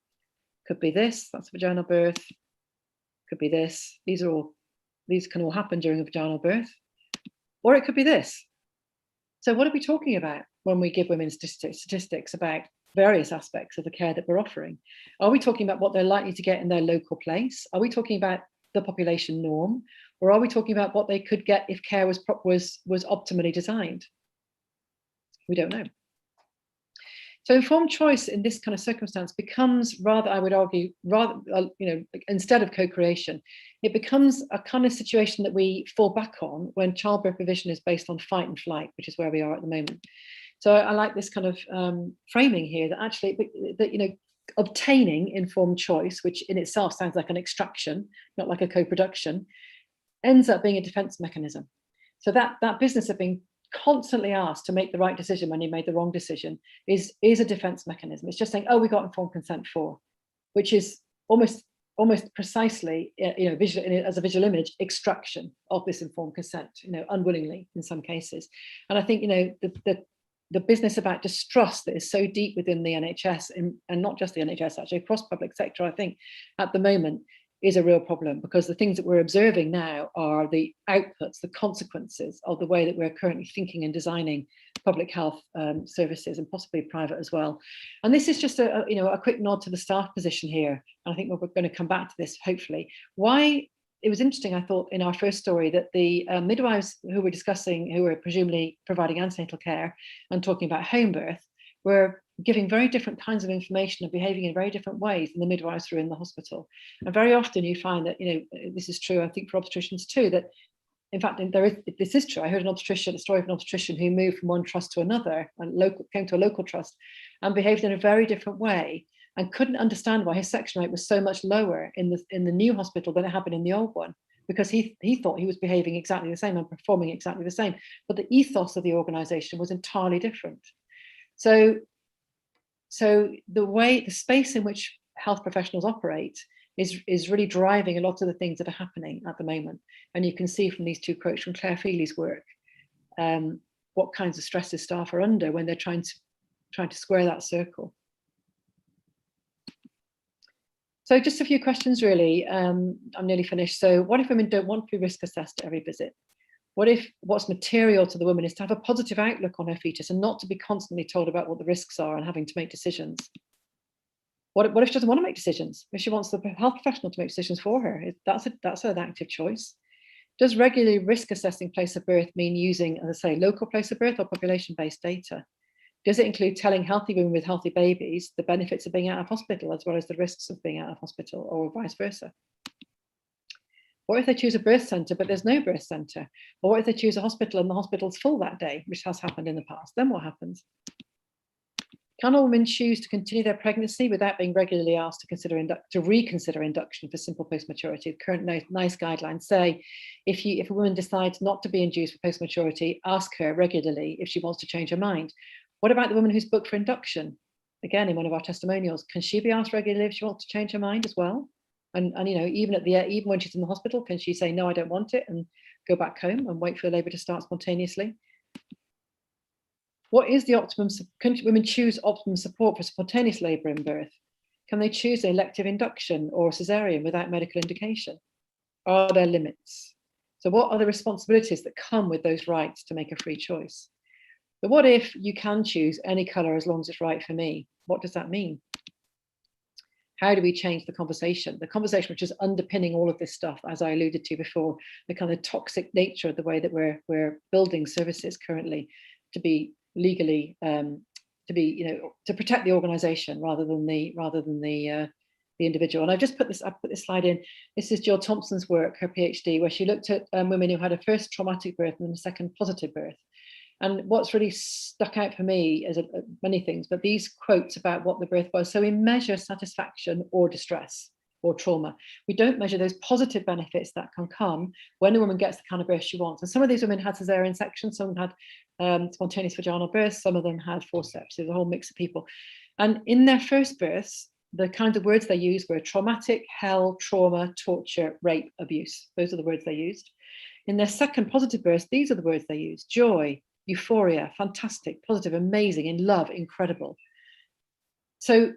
Could be this, that's a vaginal birth. Could be this. These can all happen during a vaginal birth. Or it could be this. So what are we talking about when we give women statistics about various aspects of the care that we're offering? Are we talking about what they're likely to get in their local place? Are we talking about the population norm? Or are we talking about what they could get if care was optimally designed? We don't know. So informed choice in this kind of circumstance becomes rather, I would argue, instead of co-creation, it becomes a kind of situation that we fall back on when childbirth provision is based on fight and flight, which is where we are at the moment. So I like this kind of framing here that actually, obtaining informed choice, which in itself sounds like an extraction, not like a co-production, ends up being a defense mechanism. So that business of being constantly asked to make the right decision when you made the wrong decision is a defense mechanism. It's just saying, oh, we got informed consent for, which is almost precisely, as a visual image, extraction of this informed consent, unwillingly in some cases. And I think, the business about distrust that is so deep within the NHS, and not just the NHS, actually across public sector, I think at the moment is a real problem, because the things that we're observing now are the outputs, the consequences of the way that we're currently thinking and designing public health services, and possibly private as well. And this is just a quick nod to the staff position here. And I think we're going to come back to this, hopefully. Why it was interesting, I thought, in our first story, that the midwives who were discussing, who were presumably providing antenatal care and talking about home birth, were giving very different kinds of information and behaving in very different ways than the midwives who are in the hospital. And very often you find that, this is true, I think, for obstetricians too, that in fact, this is true. I heard a story of an obstetrician who moved from one trust to another and came to a local trust and behaved in a very different way, and couldn't understand why his section rate was so much lower in the new hospital than it had been in the old one, because he thought he was behaving exactly the same and performing exactly the same, but the ethos of the organisation was entirely different. So the space in which health professionals operate is really driving a lot of the things that are happening at the moment. And you can see from these two quotes from Claire Feely's work, what kinds of stresses staff are under when they're trying to square that circle. So just a few questions really. I'm nearly finished. So what if women don't want to be risk assessed at every visit? What if what's material to the woman is to have a positive outlook on her fetus and not to be constantly told about what the risks are and having to make decisions? What if she doesn't want to make decisions? If she wants the health professional to make decisions for her, that's an active choice. Does regularly risk assessing place of birth mean using, as I say, local place of birth or population-based data? Does it include telling healthy women with healthy babies the benefits of being out of hospital as well as the risks of being out of hospital, or vice versa? What if they choose a birth centre but there's no birth centre? Or what if they choose a hospital and the hospital's full that day, which has happened in the past? Then what happens? Can all women choose to continue their pregnancy without being regularly asked to reconsider induction for simple post-maturity? The current NICE guidelines say if a woman decides not to be induced for post-maturity, ask her regularly if she wants to change her mind. What about the woman who's booked for induction? Again, in one of our testimonials, can she be asked regularly if she wants to change her mind as well? And you know, even when she's in the hospital, can she say, no, I don't want it, and go back home and wait for the labour to start spontaneously? What is the optimum? Can women choose optimum support for spontaneous labour and birth? Can they choose an elective induction or a cesarean without medical indication? Are there limits? So what are the responsibilities that come with those rights to make a free choice? But what if you can choose any colour as long as it's right for me? What does that mean? How do we change the conversation? The conversation which is underpinning all of this stuff, as I alluded to before, the kind of toxic nature of the way that we're building services currently to be legally, to protect the organisation rather than the individual. And I put this slide in. This is Jill Thompson's work, her PhD, where she looked at women who had a first traumatic birth and then a second positive birth. And what's really stuck out for me is many things, but these quotes about what the birth was. So we measure satisfaction or distress or trauma. We don't measure those positive benefits that can come when a woman gets the kind of birth she wants. And some of these women had cesarean sections, some had spontaneous vaginal births, some of them had forceps. There's a whole mix of people. And in their first births, the kinds of words they used were traumatic, hell, trauma, torture, rape, abuse. Those are the words they used. In their second positive births, these are the words they used: joy, euphoria, fantastic, positive, amazing, in love, incredible. So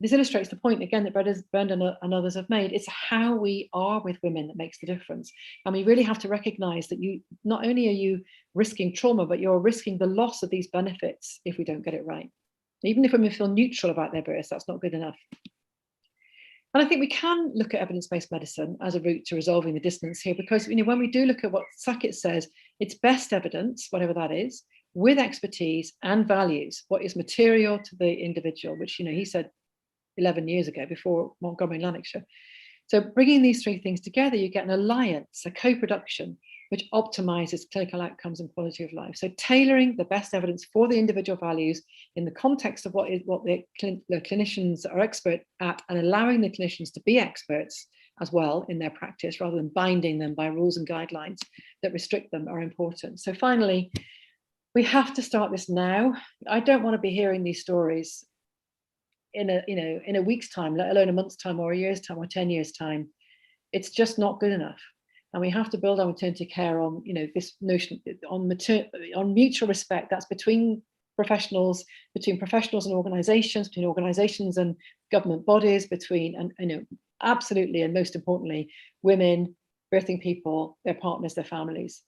this illustrates the point again that Brenda and others have made. It's how we are with women that makes the difference. And we really have to recognize that you not only are you risking trauma, but you're risking the loss of these benefits if we don't get it right. Even if women feel neutral about their births, that's not good enough. And I think we can look at evidence-based medicine as a route to resolving the dissonance here, because when we do look at what Sackett says, it's best evidence, whatever that is, with expertise and values, what is material to the individual, which he said 11 years ago before Montgomery and Lanarkshire. So bringing these three things together, you get an alliance, a co-production, which optimizes clinical outcomes and quality of life. So tailoring the best evidence for the individual values in the context of what the clinicians are expert at, and allowing the clinicians to be experts as well in their practice, rather than binding them by rules and guidelines that restrict them, are important. So finally, we have to start this now. I don't want to be hearing these stories in a week's time, let alone a month's time or a year's time or 10 years time. It's just not good enough. And we have to build our maternity care on, this notion on mutual respect. That's between professionals and organisations, between organisations and government bodies, absolutely, and most importantly, women, birthing people, their partners, their families,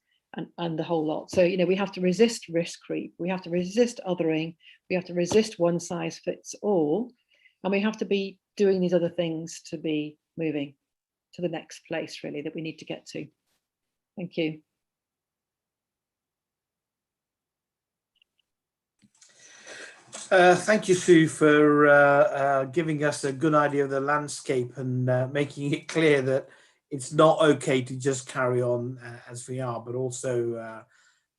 and the whole lot. So, we have to resist risk creep. We have to resist othering. We have to resist one size fits all. And we have to be doing these other things to be moving to the next place, really, that we need to get to. Thank you. Thank you, Sue, for giving us a good idea of the landscape and making it clear that it's not okay to just carry on as we are, but also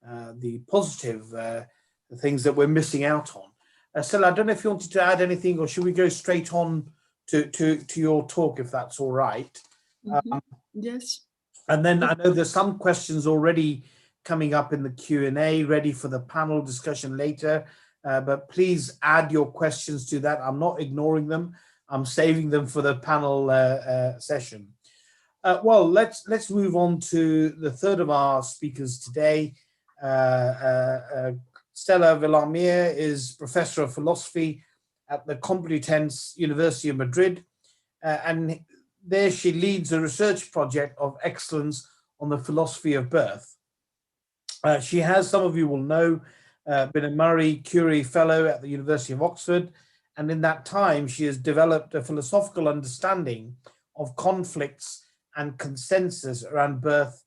the positive things that we're missing out on. Stella, I don't know if you wanted to add anything, or should we go straight on to your talk, if that's all right? Yes. And then I know there's some questions already coming up in the Q&A, ready for the panel discussion later. But please add your questions to that. I'm not ignoring them. I'm saving them for the panel session. Well, let's move on to the third of our speakers today. Stella Villarmea is Professor of Philosophy at the Complutense University of Madrid, and there she leads a research project of excellence on the philosophy of birth. She has, some of you will know, been a Marie Curie Fellow at the University of Oxford, and in that time she has developed a philosophical understanding of conflicts and consensus around birth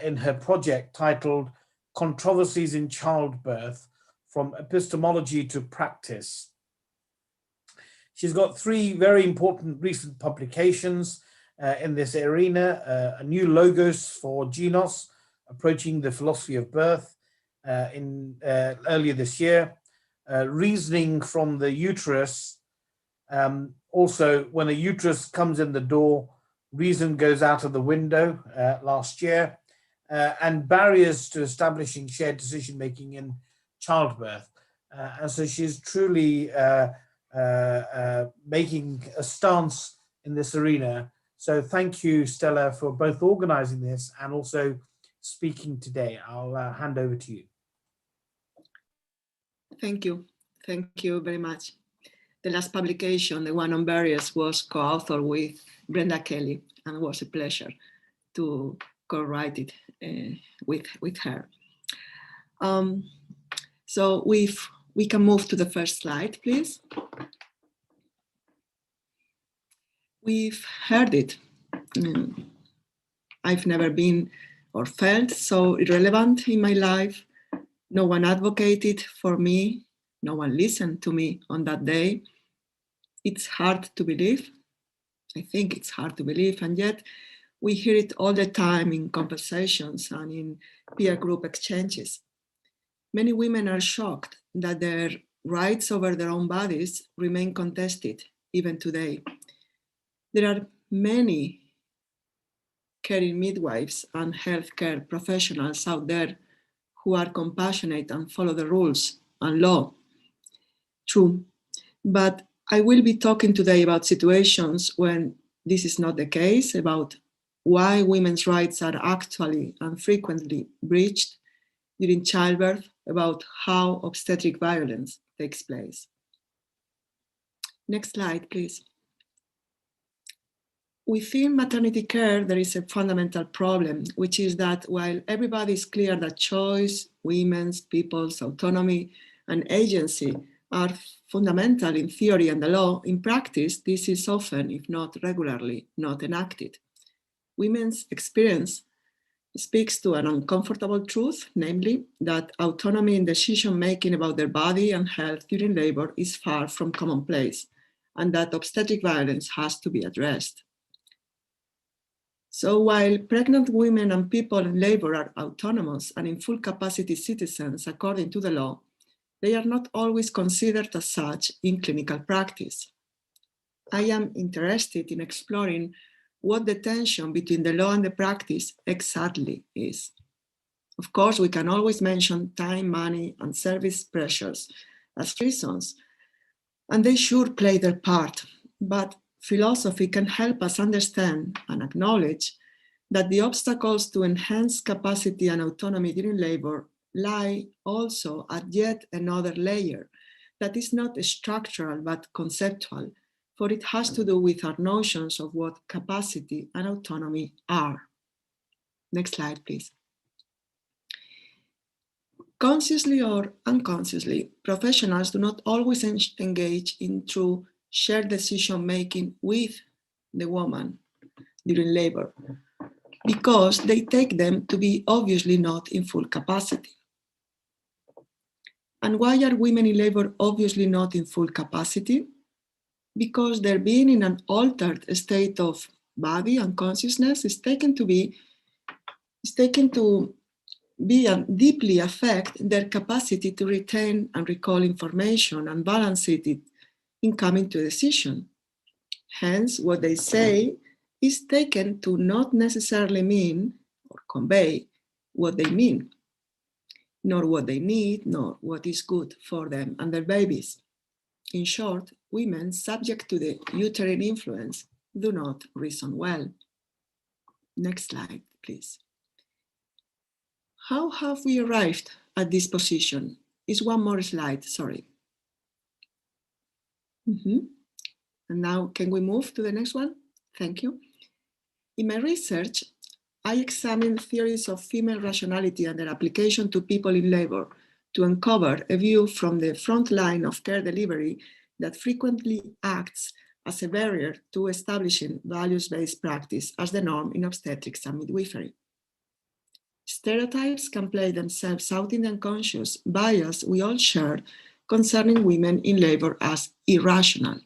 in her project titled Controversies in Childbirth, From Epistemology to Practice. She's got 3 very important recent publications in this arena, a new logos for Genos, Approaching the Philosophy of Birth, earlier this year, Reasoning from the Uterus, also When a Uterus Comes in the Door, Reason Goes Out of the Window, last year, and Barriers to Establishing Shared Decision-Making in Childbirth. And so she's truly making a stance in this arena. So thank you, Stella, for both organizing this and also speaking today. I'll hand over to you. Thank you. Thank you very much. The last publication, the one on barriers, was co-authored with Brenda Kelly, and it was a pleasure to co-write it with her. So we can move to the first slide, please. We've heard it. I've never been or felt so irrelevant in my life. No one advocated for me. No one listened to me on that day. It's hard to believe. I think it's hard to believe, and yet we hear it all the time in conversations and in peer group exchanges. Many women are shocked that their rights over their own bodies remain contested even today. There are many caring midwives and healthcare professionals out there who are compassionate and follow the rules and law. True, but I will be talking today about situations when this is not the case, about why women's rights are actually and frequently breached during childbirth, about how obstetric violence takes place. Next slide, please. Within maternity care, there is a fundamental problem, which is that while everybody is clear that choice, women's, people's autonomy, and agency are fundamental in theory and the law, in practice, this is often, if not regularly, not enacted. Women's experience speaks to an uncomfortable truth, namely that autonomy in decision-making about their body and health during labor is far from commonplace, and that obstetric violence has to be addressed. So while pregnant women and people in labor are autonomous and in full capacity citizens according to the law, they are not always considered as such in clinical practice. I am interested in exploring what the tension between the law and the practice exactly is. Of course, we can always mention time, money, and service pressures as reasons, and they sure play their part, but philosophy can help us understand and acknowledge that the obstacles to enhance capacity and autonomy during labor lie also at yet another layer that is not structural but conceptual, for it has to do with our notions of what capacity and autonomy are. Next slide, please. Consciously or unconsciously, professionals do not always engage in true shared decision-making with the woman during labor, because they take them to be obviously not in full capacity. And why are women in labor obviously not in full capacity? Because their being in an altered state of body and consciousness is taken to be and deeply affect their capacity to retain and recall information and balance it in coming to a decision. Hence, what they say is taken to not necessarily mean or convey what they mean, nor what they need, nor what is good for them and their babies. In short, women subject to the uterine influence do not reason well. Next slide, please. How have we arrived at this position? Is one more slide, sorry. And now can we move to the next one? Thank you. In my research, I examined theories of female rationality and their application to people in labor to uncover a view from the front line of care delivery that frequently acts as a barrier to establishing values-based practice as the norm in obstetrics and midwifery. Stereotypes can play themselves out in the unconscious bias we all share concerning women in labor as irrational.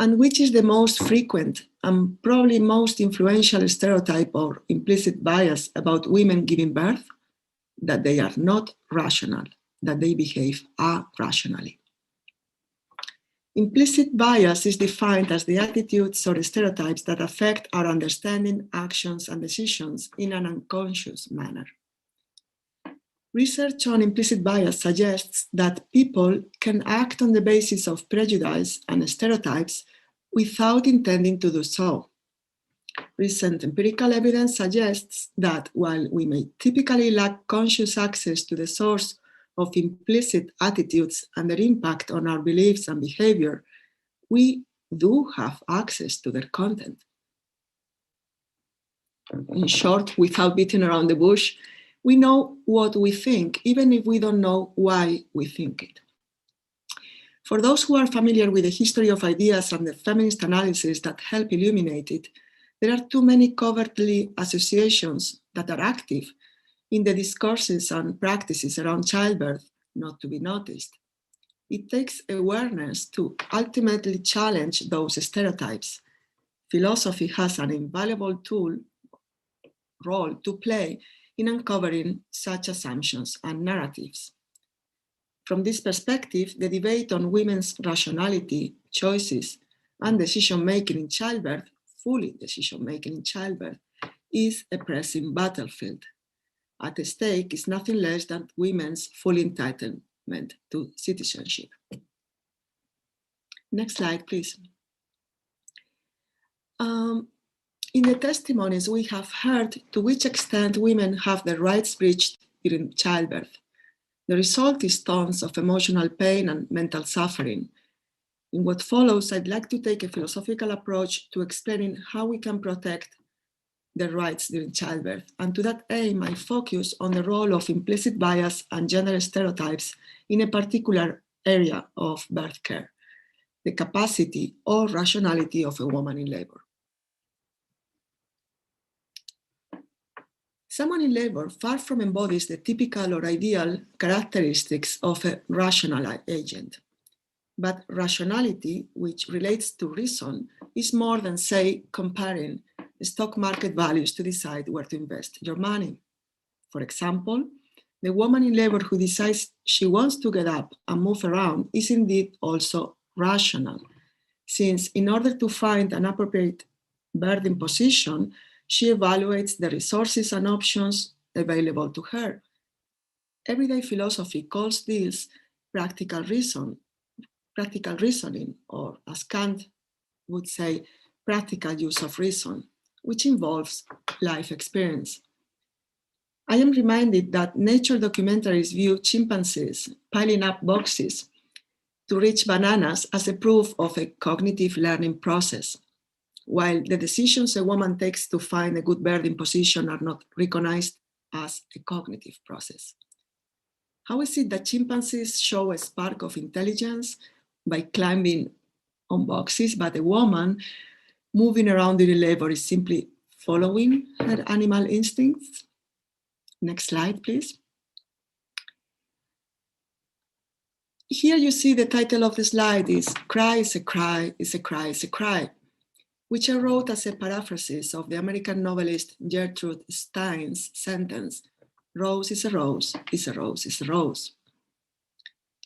And which is the most frequent and probably most influential stereotype or implicit bias about women giving birth? That they are not rational, that they behave irrationally. Implicit bias is defined as the attitudes or stereotypes that affect our understanding, actions, and decisions in an unconscious manner. Research on implicit bias suggests that people can act on the basis of prejudice and stereotypes without intending to do so. Recent empirical evidence suggests that while we may typically lack conscious access to the source of implicit attitudes and their impact on our beliefs and behavior, we do have access to their content. In short, without beating around the bush, we know what we think, even if we don't know why we think it. For those who are familiar with the history of ideas and the feminist analysis that help illuminate it, there are too many covertly associations that are active in the discourses and practices around childbirth not to be noticed. It takes awareness to ultimately challenge those stereotypes. Philosophy has an invaluable role to play in uncovering such assumptions and narratives. From this perspective, the debate on women's rationality, choices, and decision-making in childbirth, fully decision-making in childbirth, is a pressing battlefield. At stake is nothing less than women's full entitlement to citizenship. Next slide, please. In the testimonies, we have heard to which extent women have their rights breached during childbirth. The result is tons of emotional pain and mental suffering. In what follows, I'd like to take a philosophical approach to explaining how we can protect their rights during childbirth. And to that aim, I focus on the role of implicit bias and gender stereotypes in a particular area of birth care, the capacity or rationality of a woman in labor. Someone in labor far from embodies the typical or ideal characteristics of a rational agent. But rationality, which relates to reason, is more than, say, comparing stock market values to decide where to invest your money. For example, the woman in labor who decides she wants to get up and move around is indeed also rational, since in order to find an appropriate birthing position, she evaluates the resources and options available to her. Everyday philosophy calls this practical reasoning, or as Kant would say, practical use of reason, which involves life experience. I am reminded that nature documentaries view chimpanzees piling up boxes to reach bananas as a proof of a cognitive learning process, while the decisions a woman takes to find a good birthing position are not recognized as a cognitive process. How is it that chimpanzees show a spark of intelligence by climbing on boxes, but a woman moving around during labor is simply following her animal instincts? Next slide, please. Here you see the title of the slide is Cry is a Cry, is a Cry, is a Cry, which I wrote as a paraphrasis of the American novelist Gertrude Stein's sentence, rose is a rose, is a rose, is a rose.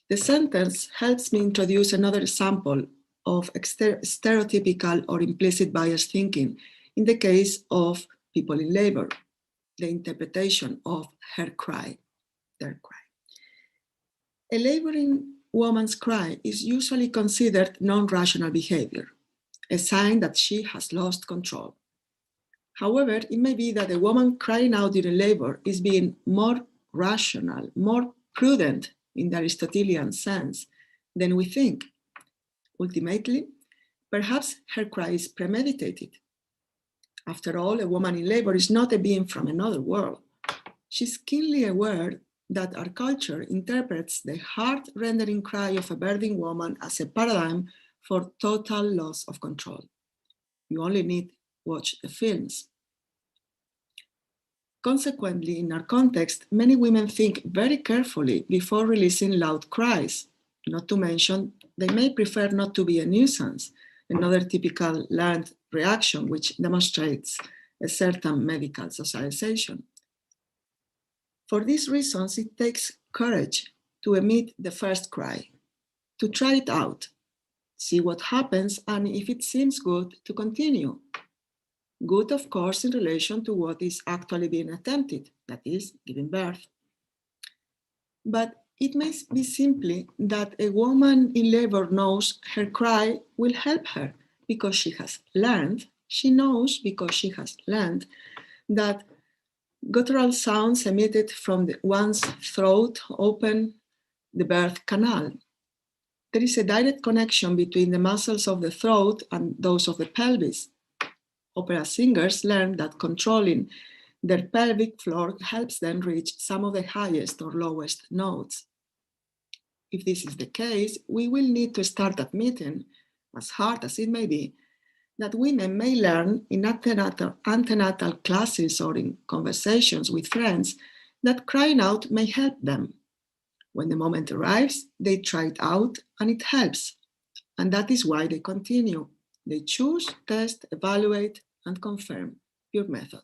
The sentence helps me introduce another example of stereotypical or implicit bias thinking in the case of people in labor, the interpretation of her cry, their cry. A laboring woman's cry is usually considered non-rational behavior, a sign that she has lost control. However, it may be that a woman crying out during labor is being more rational, more prudent in the Aristotelian sense than we think. Ultimately, perhaps her cry is premeditated. After all, a woman in labor is not a being from another world. She's keenly aware that our culture interprets the heart-rendering cry of a birthing woman as a paradigm for total loss of control. You only need to watch the films. Consequently, in our context, many women think very carefully before releasing loud cries. Not to mention, they may prefer not to be a nuisance, another typical learned reaction which demonstrates a certain medical socialization. For these reasons, it takes courage to emit the first cry, to try it out, see what happens, and if it seems good, to continue. Good, of course, in relation to what is actually being attempted, that is, giving birth. But it may be simply that a woman in labor knows her cry will help her because she has learned, she knows because she has learned that guttural sounds emitted from one's throat open the birth canal. There is a direct connection between the muscles of the throat and those of the pelvis. Opera singers learn that controlling their pelvic floor helps them reach some of the highest or lowest notes. If this is the case, we will need to start admitting, as hard as it may be, that women may learn in antenatal classes or in conversations with friends that crying out may help them. When the moment arrives, they try it out and it helps. And that is why they continue. They choose, test, evaluate, and confirm your method.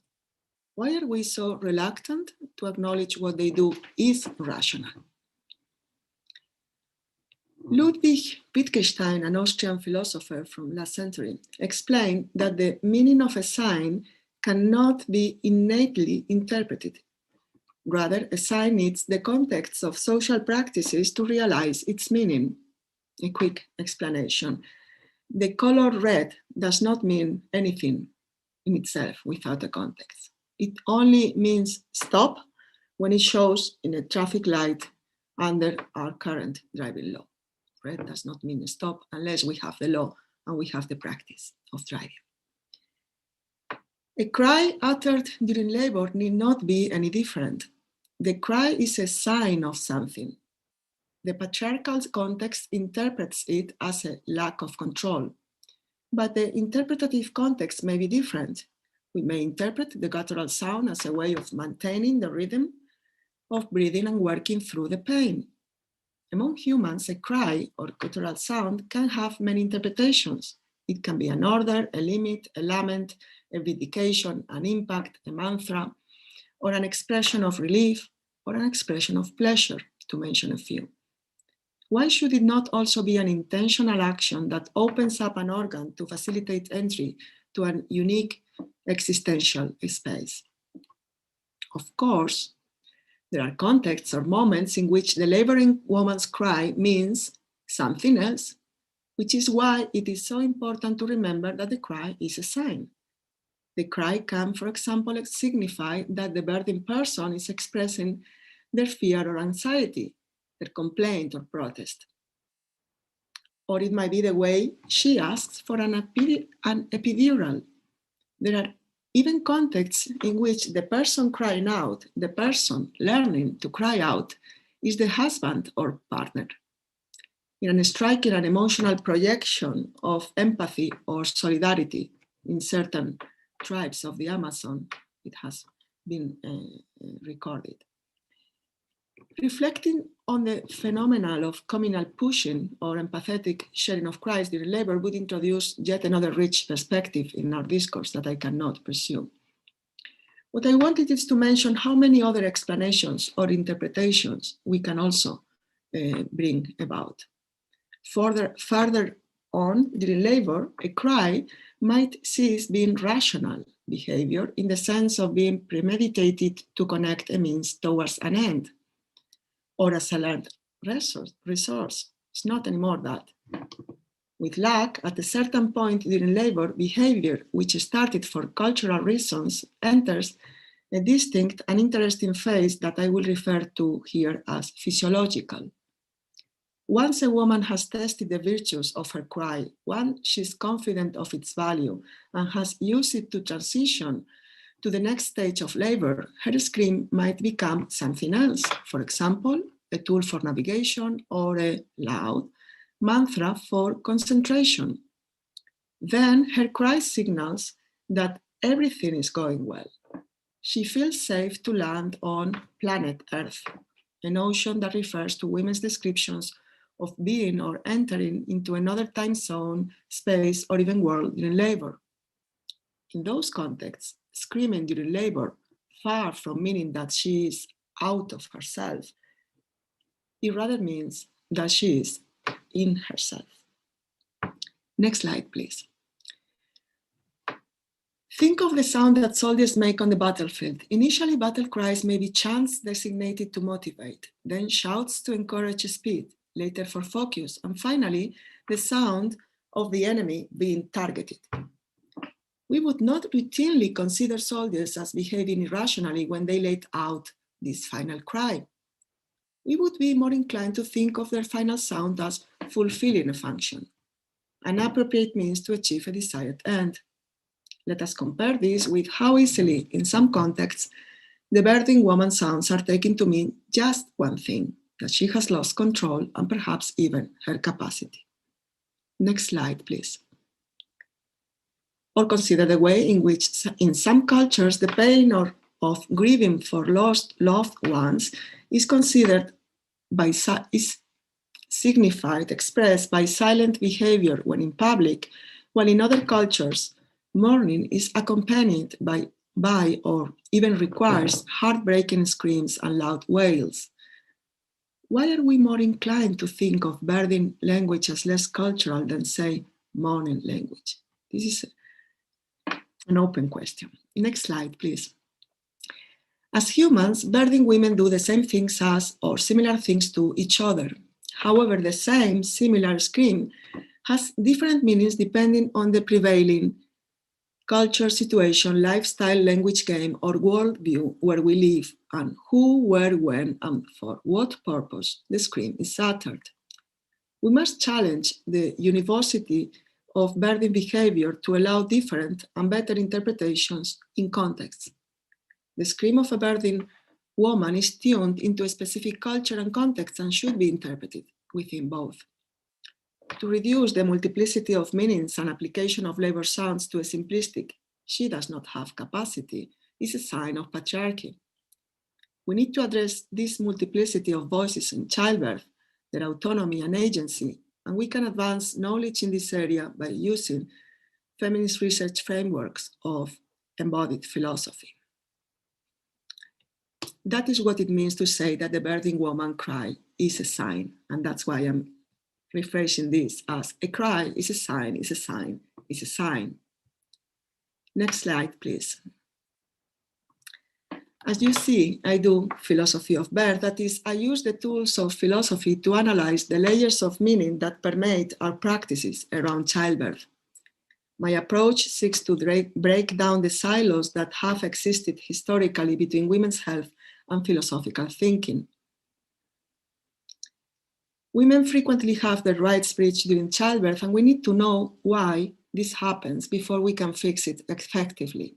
Why are we so reluctant to acknowledge what they do is rational? Ludwig Wittgenstein, an Austrian philosopher from last century, explained that the meaning of a sign cannot be innately interpreted. Rather, a sign needs the context of social practices to realize its meaning. A quick explanation. The color red does not mean anything in itself without a context. It only means stop when it shows in a traffic light under our current driving law. Red does not mean stop unless we have the law and we have the practice of driving. A cry uttered during labor need not be any different. The cry is a sign of something. The patriarchal context interprets it as a lack of control, but the interpretative context may be different. We may interpret the guttural sound as a way of maintaining the rhythm of breathing and working through the pain. Among humans, a cry or guttural sound can have many interpretations. It can be an order, a limit, a lament, a vindication, an impact, a mantra, or an expression of relief, or an expression of pleasure, to mention a few. Why should it not also be an intentional action that opens up an organ to facilitate entry to an unique existential space? Of course, there are contexts or moments in which the laboring woman's cry means something else, which is why it is so important to remember that the cry is a sign. The cry can, for example, signify that the birthing person is expressing their fear or anxiety, their complaint or protest. Or it might be the way she asks for an epidural. There are even contexts in which the person crying out, the person learning to cry out, is the husband or partner. In a striking and emotional projection of empathy or solidarity in certain tribes of the Amazon, it has been recorded. Reflecting on the phenomenon of communal pushing or empathetic sharing of cries during labor would introduce yet another rich perspective in our discourse that I cannot pursue. What I wanted is to mention how many other explanations or interpretations we can also bring about. Further on, during labor, a cry might cease being rational behavior in the sense of being premeditated to connect a means towards an end, or as a learned resource. It's not anymore that. With luck, at a certain point during labor, behavior, which started for cultural reasons, enters a distinct and interesting phase that I will refer to here as physiological. Once a woman has tested the virtues of her cry, once she's confident of its value and has used it to transition to the next stage of labor, her scream might become something else. For example, a tool for navigation or a loud mantra for concentration. Then her cry signals that everything is going well. She feels safe to land on planet Earth, a notion that refers to women's descriptions of being or entering into another time zone, space, or even world during labor. In those contexts, screaming during labor, far from meaning that she is out of herself, it rather means that she is in herself. Next slide, please. Think of the sound that soldiers make on the battlefield. Initially, battle cries may be chants designated to motivate, then shouts to encourage speed, later for focus, and finally, the sound of the enemy being targeted. We would not routinely consider soldiers as behaving irrationally when they let out this final cry. We would be more inclined to think of their final sound as fulfilling a function, an appropriate means to achieve a desired end. Let us compare this with how easily, in some contexts, the birthing woman sounds are taken to mean just one thing, that she has lost control and perhaps even her capacity. Next slide, please. Or consider the way in which, in some cultures, the pain of grieving for lost loved ones is considered is signified, expressed by silent behavior when in public, while in other cultures, mourning is accompanied by or even requires heartbreaking screams and loud wails. Why are we more inclined to think of birthing language as less cultural than, say, mourning language? This is an open question. Next slide, please. As humans, birthing women do the same things as or similar things to each other. However, the same similar scream has different meanings depending on the prevailing culture, situation, lifestyle, language game, or worldview where we live, and who, where, when, and for what purpose the scream is uttered. We must challenge the uniformity of birthing behavior to allow different and better interpretations in context. The scream of a birthing woman is tuned into a specific culture and context and should be interpreted within both. To reduce the multiplicity of meanings and application of labor sounds to a simplistic, she does not have capacity, is a sign of patriarchy. We need to address this multiplicity of voices in childbirth, their autonomy and agency, and we can advance knowledge in this area by using feminist research frameworks of embodied philosophy. That is what it means to say that the birthing woman cry is a sign, and that's why I'm rephrasing this as a cry is a sign, is a sign, is a sign. Next slide, please. As you see, I do philosophy of birth. That is, I use the tools of philosophy to analyze the layers of meaning that permeate our practices around childbirth. My approach seeks to break down the silos that have existed historically between women's health and philosophical thinking. Women frequently have their rights breached during childbirth, and we need to know why this happens before we can fix it effectively.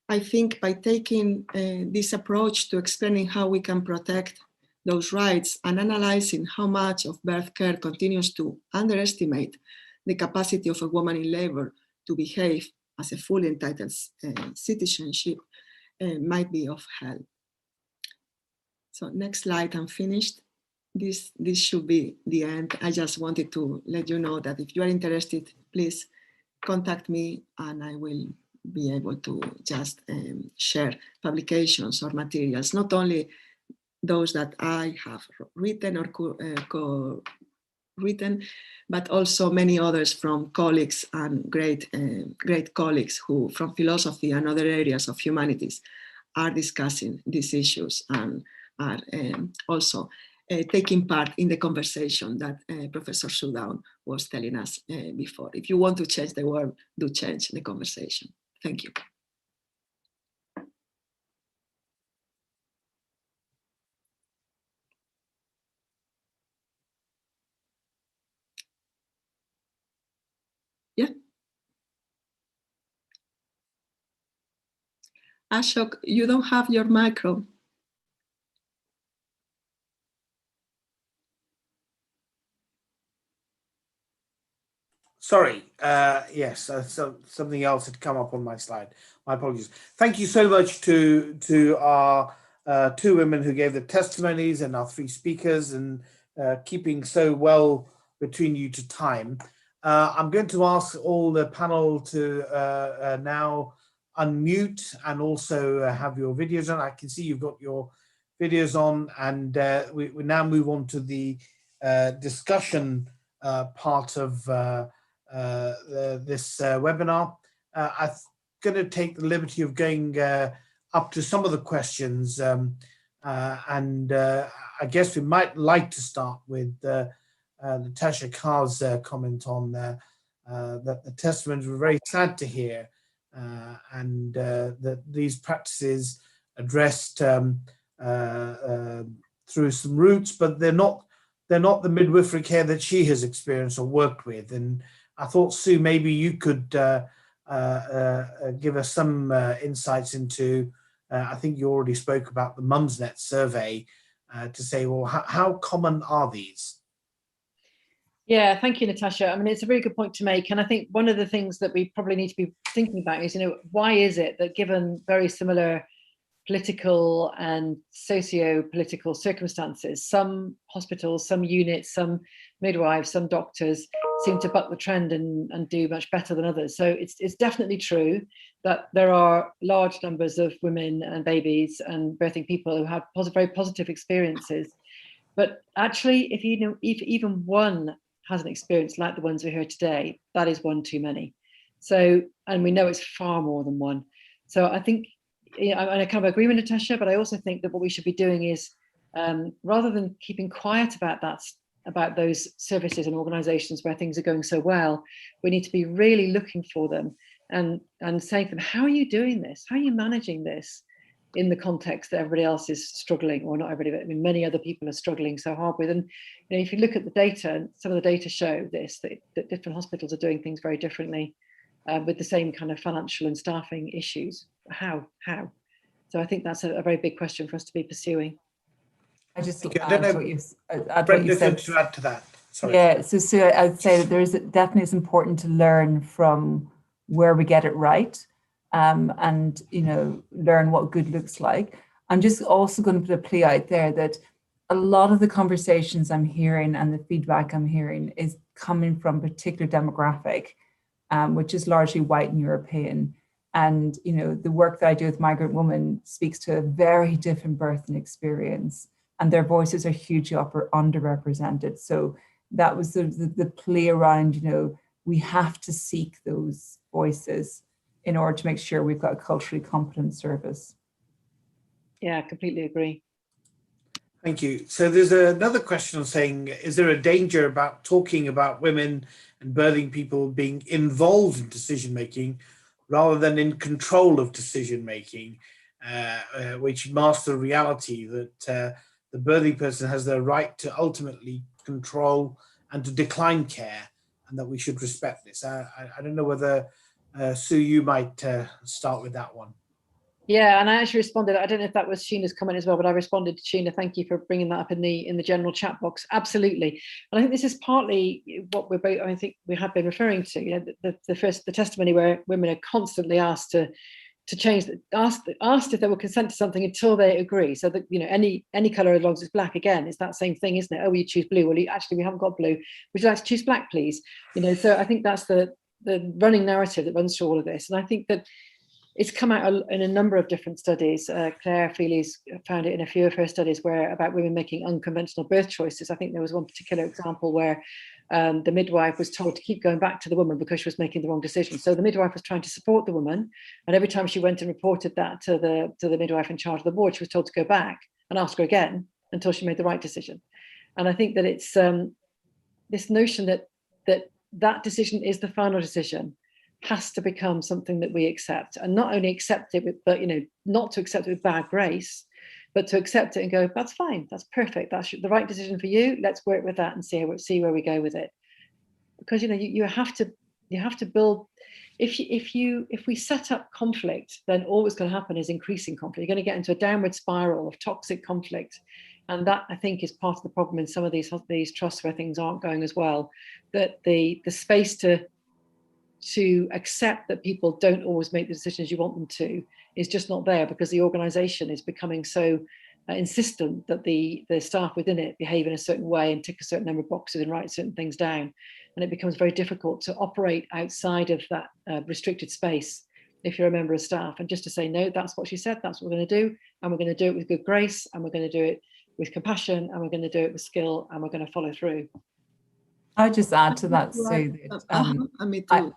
I think by taking this approach to explaining how we can protect those rights and analyzing how much of birth care continues to underestimate the capacity of a woman in labor to behave as a fully entitled citizenship might be of help. So next slide, I'm finished. This should be the end. I just wanted to let you know that if you are interested, please contact me and I will be able to just share publications or materials, not only those that I have written or co-written, but also many others from colleagues and great colleagues who from philosophy and other areas of humanities are discussing these issues and are also taking part in the conversation that Professor Soo Downe was telling us before. If you want to change the world, do change the conversation. Thank you. Yeah. Ashok, you don't have your micro. Sorry, yes, so something else had come up on my slide. My apologies. Thank you so much to our two women who gave the testimonies and our three speakers, and keeping so well between you to time. I'm going to ask all the panel to now unmute and also have your videos on. I can see you've got your videos on, and we now move on to the discussion part of this webinar. I'm going to take the liberty of going up to some of the questions, and I guess we might like to start with Natasha Carr's comment on that the testimonies were very sad to hear, and that these practices addressed through some routes, but they're not the midwifery care that she has experienced or worked with. And I thought, Sue, maybe you could give us some insights into, I think you already spoke about the Mumsnet survey, to say, well, how common are these? Yeah, thank you, Natasha. I mean, it's a very good point to make. And I think one of the things that we probably need to be thinking about is, why is it that given very similar political and socio-political circumstances, some hospitals, some units, some midwives, some doctors seem to buck the trend and do much better than others. So it's definitely true that there are large numbers of women and babies and birthing people who have very positive experiences. But actually, if even one has an experience like the ones we heard today, that is one too many. So, and we know it's far more than one. So I think, I kind of agree with Natasha, but I also think that what we should be doing is, rather than keeping quiet about that, about those services and organisations where things are going so well, we need to be really looking for them and saying to them, how are you doing this? How are you managing this in the context that everybody else is struggling, or not everybody, but I mean, many other people are struggling so hard with. And if you look at the data, some of the data show this, that different hospitals are doing things very differently with the same kind of financial and staffing issues. How? So I think that's a very big question for us to be pursuing. I just Brenda, what you said. To add to that. Sorry. Yeah, so I'd say that definitely it's important to learn from where we get it right, and learn what good looks like. I'm just also going to put a plea out there that a lot of the conversations I'm hearing and the feedback I'm hearing is coming from a particular demographic, which is largely white and European. And the work that I do with migrant women speaks to a very different birthing experience, and their voices are hugely underrepresented. So that was the play around, we have to seek those voices in order to make sure we've got a culturally competent service. Yeah, I completely agree. Thank you. So there's another question saying, is there a danger about talking about women and birthing people being involved in decision-making rather than in control of decision-making, which masks the reality that the birthing person has the right to ultimately control and to decline care, and that we should respect this? I don't know whether, Sue, you might start with that one. Yeah, and I actually responded. I don't know if that was Sheena's comment as well, but I responded to Sheena. Thank you for bringing that up in the general chat box. Absolutely, and I think this is partly what we're both. I think we have been referring to. The testimony where women are constantly asked to change, asked if they will consent to something until they agree. So that any color as long as it's black, again, it's that same thing, isn't it? Oh, you choose blue. Well, actually, we haven't got blue. Would you like to choose black, please? So I think that's the running narrative that runs through all of this, and I think that it's come out in a number of different studies. Claire Feely's found it in a few of her studies about women making unconventional birth choices. I think there was one particular example where the midwife was told to keep going back to the woman because she was making the wrong decision. So the midwife was trying to support the woman, and every time she went and reported that to the midwife in charge of the ward, she was told to go back and ask her again until she made the right decision. And I think that it's this notion that that decision is the final decision has to become something that we accept, and not only accept it, but not to accept it with bad grace, but to accept it and go, that's fine, that's perfect, that's the right decision for you. Let's work with that and see where we go with it. Because you have to build. If we set up conflict, then all that's going to happen is increasing conflict. You're going to get into a downward spiral of toxic conflict, and that, I think, is part of the problem in some of these trusts where things aren't going as well. That the space to accept that people don't always make the decisions you want them to is just not there, because the organisation is becoming so insistent that the staff within it behave in a certain way and tick a certain number of boxes and write certain things down. And it becomes very difficult to operate outside of that restricted space if you're a member of staff, and just to say, no, that's what she said, that's what we're going to do, and we're going to do it with good grace, and we're going to do it with compassion, and we're going to do it with skill, and we're going to follow through. I'd just add to that, Sue, that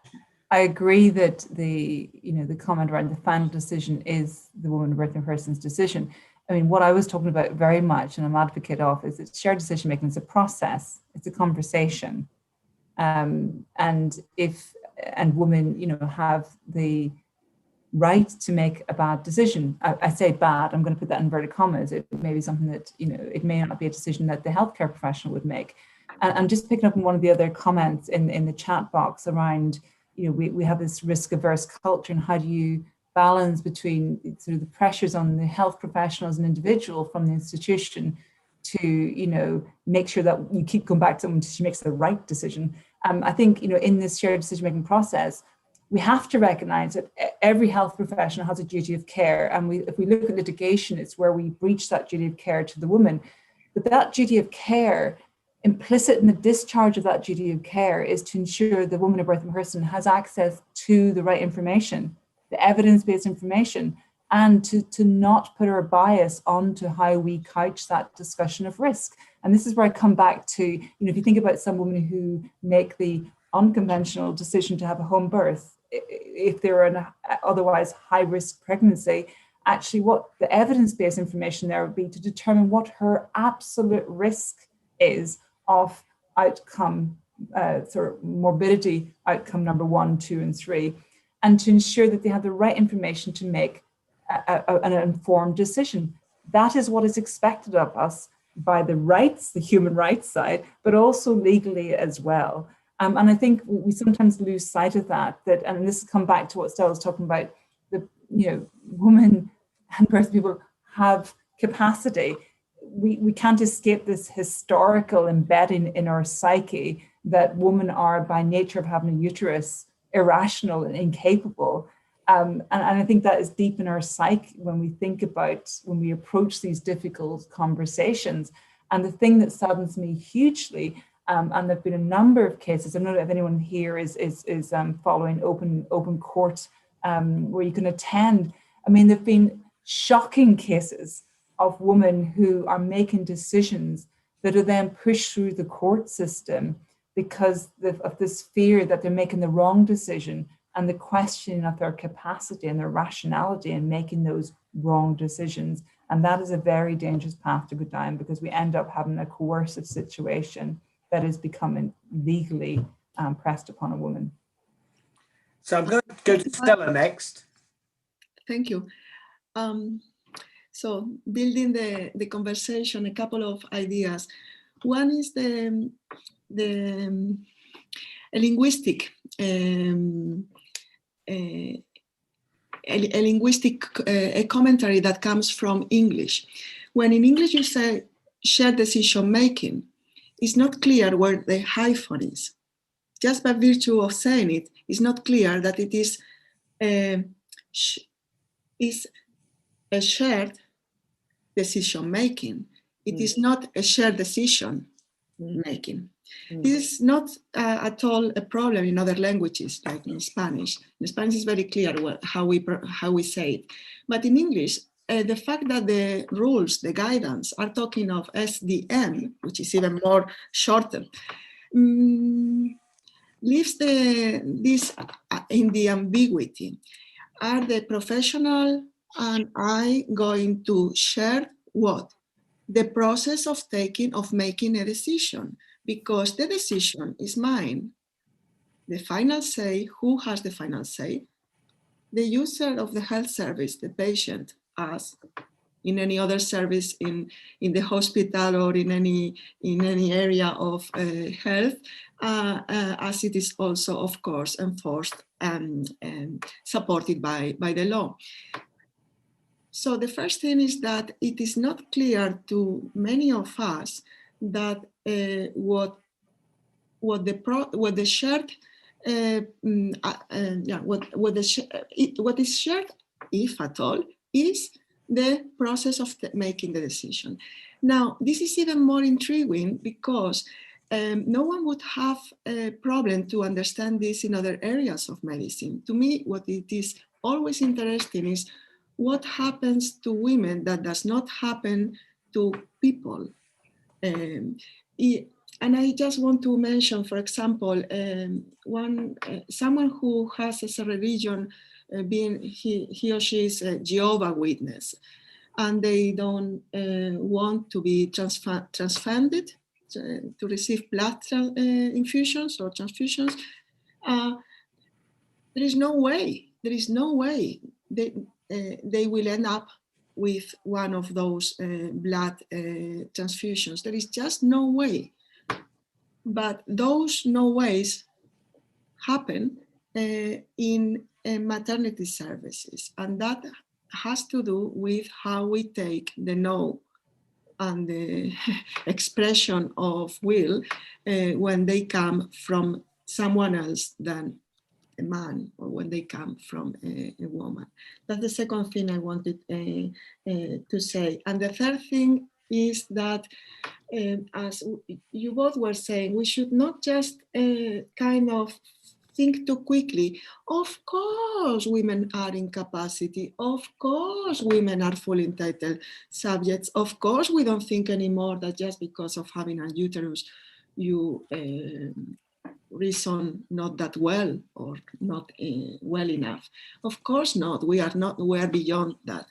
I agree that the comment around the final decision is the woman birthing person's decision. I mean, what I was talking about very much, and I'm an advocate of, is that shared decision making is a process, it's a conversation. And women, have the right to make a bad decision. I say bad, I'm going to put that in inverted commas. It may be something that, it may not be a decision that the healthcare professional would make. And I'm just picking up on one of the other comments in the chat box around, we have this risk-averse culture, and how do you balance between sort of the pressures on the health professional as an individual from the institution to, make sure that you keep going back to someone until she makes the right decision. I think, in this shared decision-making process, we have to recognize that every health professional has a duty of care. And if we look at litigation, it's where we breach that duty of care to the woman. But that duty of care, implicit in the discharge of that duty of care, is to ensure the woman or birthing person has access to the right information, the evidence-based information, and to not put our bias onto how we couch that discussion of risk. And this is where I come back to, if you think about some women who make the unconventional decision to have a home birth, if they're in an otherwise high-risk pregnancy, actually what the evidence-based information there would be to determine what her absolute risk is of outcome, sort of morbidity outcome number 1, 2, and 3, and to ensure that they have the right information to make an informed decision. That is what is expected of us by the rights, the human rights side, but also legally as well. And I think we sometimes lose sight of that, and this has come back to what Stella was talking about, women and birth people have capacity. We can't escape this historical embedding in our psyche that women are, by nature of having a uterus, irrational and incapable. And I think that is deep in our psyche when we approach these difficult conversations. And the thing that saddens me hugely, and there have been a number of cases, I don't know if anyone here is following open court where you can attend. I mean, there've been shocking cases of women who are making decisions that are then pushed through the court system because of this fear that they're making the wrong decision, and the questioning of their capacity and their rationality in making those wrong decisions. And that is a very dangerous path to go down, because we end up having a coercive situation that is becoming legally pressed upon a woman. So I'm going to go to Stella next. Thank you. So building the conversation, a couple of ideas. One is a linguistic a commentary that comes from English. When in English you say shared decision making, it's not clear where the hyphen is. Just by virtue of saying it, it's not clear that it is a shared decision making. It is not a shared decision making. This is not at all a problem in other languages, like in Spanish. In Spanish, it's very clear how we say it. But in English, the fact that the rules, the guidance, are talking of SDM, which is even more shorter, leaves this in the ambiguity. Are the professional and I going to share what? the process of making a decision, because the decision is mine. The final say, who has the final say? The user of the health service, the patient, us, in any other service in the hospital or in any area of health, as it is also, of course, enforced and supported by the law. So the first thing is that it is not clear to many of us that what is shared, what is shared, if at all, is the process of making the decision. Now, this is even more intriguing because no one would have a problem to understand this in other areas of medicine. To me, what it is always interesting is what happens to women that does not happen to people. And I just want to mention, for example, someone who has as a religion being he or she is a Jehovah's Witness, and they don't want to be transfunded to receive blood infusions or transfusions. There is no way they will end up with one of those blood transfusions. There is just no way. But those no ways happen in maternity services, and that has to do with how we take the no and the expression of will when they come from someone else than a man, or when they come from a woman. That's the second thing I wanted to say. And the third thing is that, as you both were saying, we should not just kind of think too quickly. Of course, women are in capacity. Of course, women are fully entitled subjects. Of course, we don't think anymore that just because of having a uterus, you reason not that well or not well enough. Of course not. We are beyond that.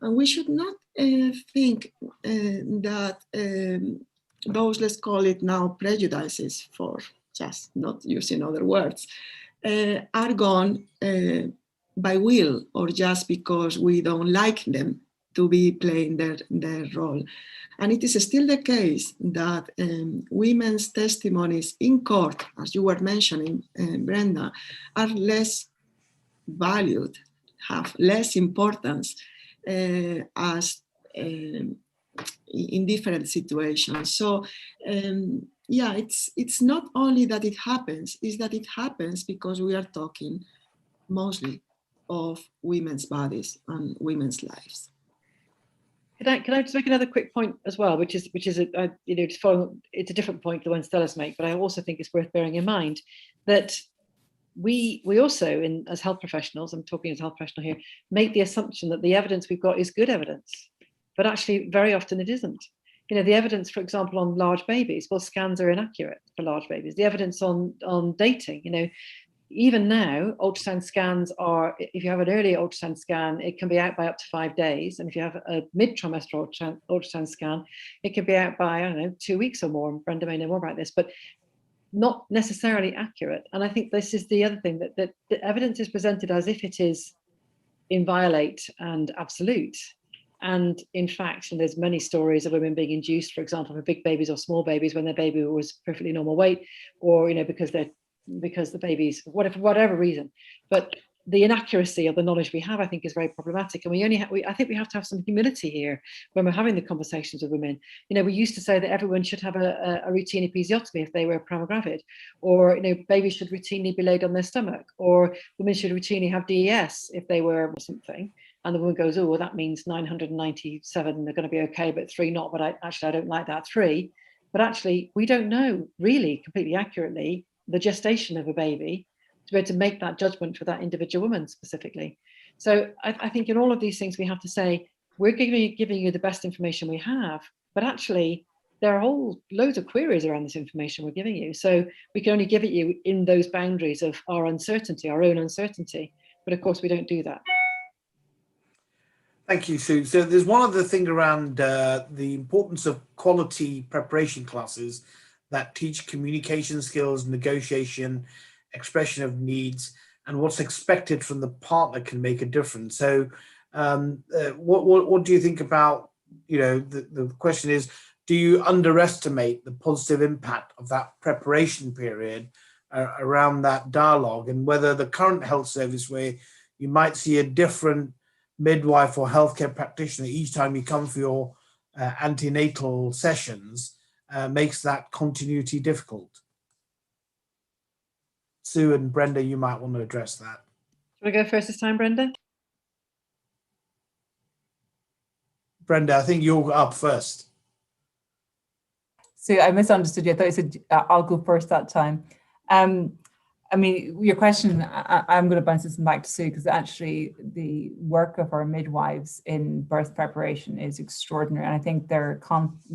And we should not think that those, let's call it now, prejudices, for just not using other words, are gone by will, or just because we don't like them to be playing their role. And it is still the case that women's testimonies in court, as you were mentioning, Brenda, are less valued, have less importance as in different situations. So yeah, it's not only that it happens, it's that it happens because we are talking mostly of women's bodies and women's lives. Can I just make another quick point as well, which is just following, it's a different point to the one Stella's make, but I also think it's worth bearing in mind that we also, as health professionals, I'm talking as a health professional here, make the assumption that the evidence we've got is good evidence, but actually very often it isn't. You know, the evidence, for example, on large babies, well, scans are inaccurate for large babies. The evidence on dating, you know, even now, ultrasound scans are, if you have an early ultrasound scan, it can be out by up to 5 days. And if you have a mid-trimestral ultrasound scan, it can be out by, I don't know, 2 weeks or more. And Brenda may know more about this, but not necessarily accurate. And I think this is the other thing, that the evidence is presented as if it is inviolate and absolute. And in fact, and there's many stories of women being induced, for example, for big babies or small babies when their baby was perfectly normal weight, or, you know, because the babies, whatever reason. But the inaccuracy of the knowledge we have, I think, is very problematic. And I think we have to have some humility here when we're having the conversations with women. You know, we used to say that everyone should have a routine episiotomy if they were primogravid, or, you know, babies should routinely be laid on their stomach, or women should routinely have DES if they were something. And the woman goes, oh, well, that means 997, they're going to be okay, but 3 not. But I don't like that 3. But actually, we don't know really completely accurately the gestation of a baby to be able to make that judgment for that individual woman specifically. So I think in all of these things, we have to say, we're giving you the best information we have, but actually there are loads of queries around this information we're giving you. So we can only give it you in those boundaries of our uncertainty, our own uncertainty. But of course, we don't do that. Thank you, Sue. So there's one other thing around the importance of quality preparation classes that teach communication skills, negotiation, expression of needs, and what's expected from the partner can make a difference. So what do you think about, the question is, do you underestimate the positive impact of that preparation period around that dialogue, and whether the current health service where you might see a different midwife or healthcare practitioner each time you come for your antenatal sessions makes that continuity difficult? Sue and Brenda, you might want to address that. Shall we go first this time, Brenda? Brenda, I think you're up first. So I misunderstood you. I thought you said I'll go first that time. I mean, your question, I'm going to bounce this back to Sue, because actually the work of our midwives in birth preparation is extraordinary. And I think they're,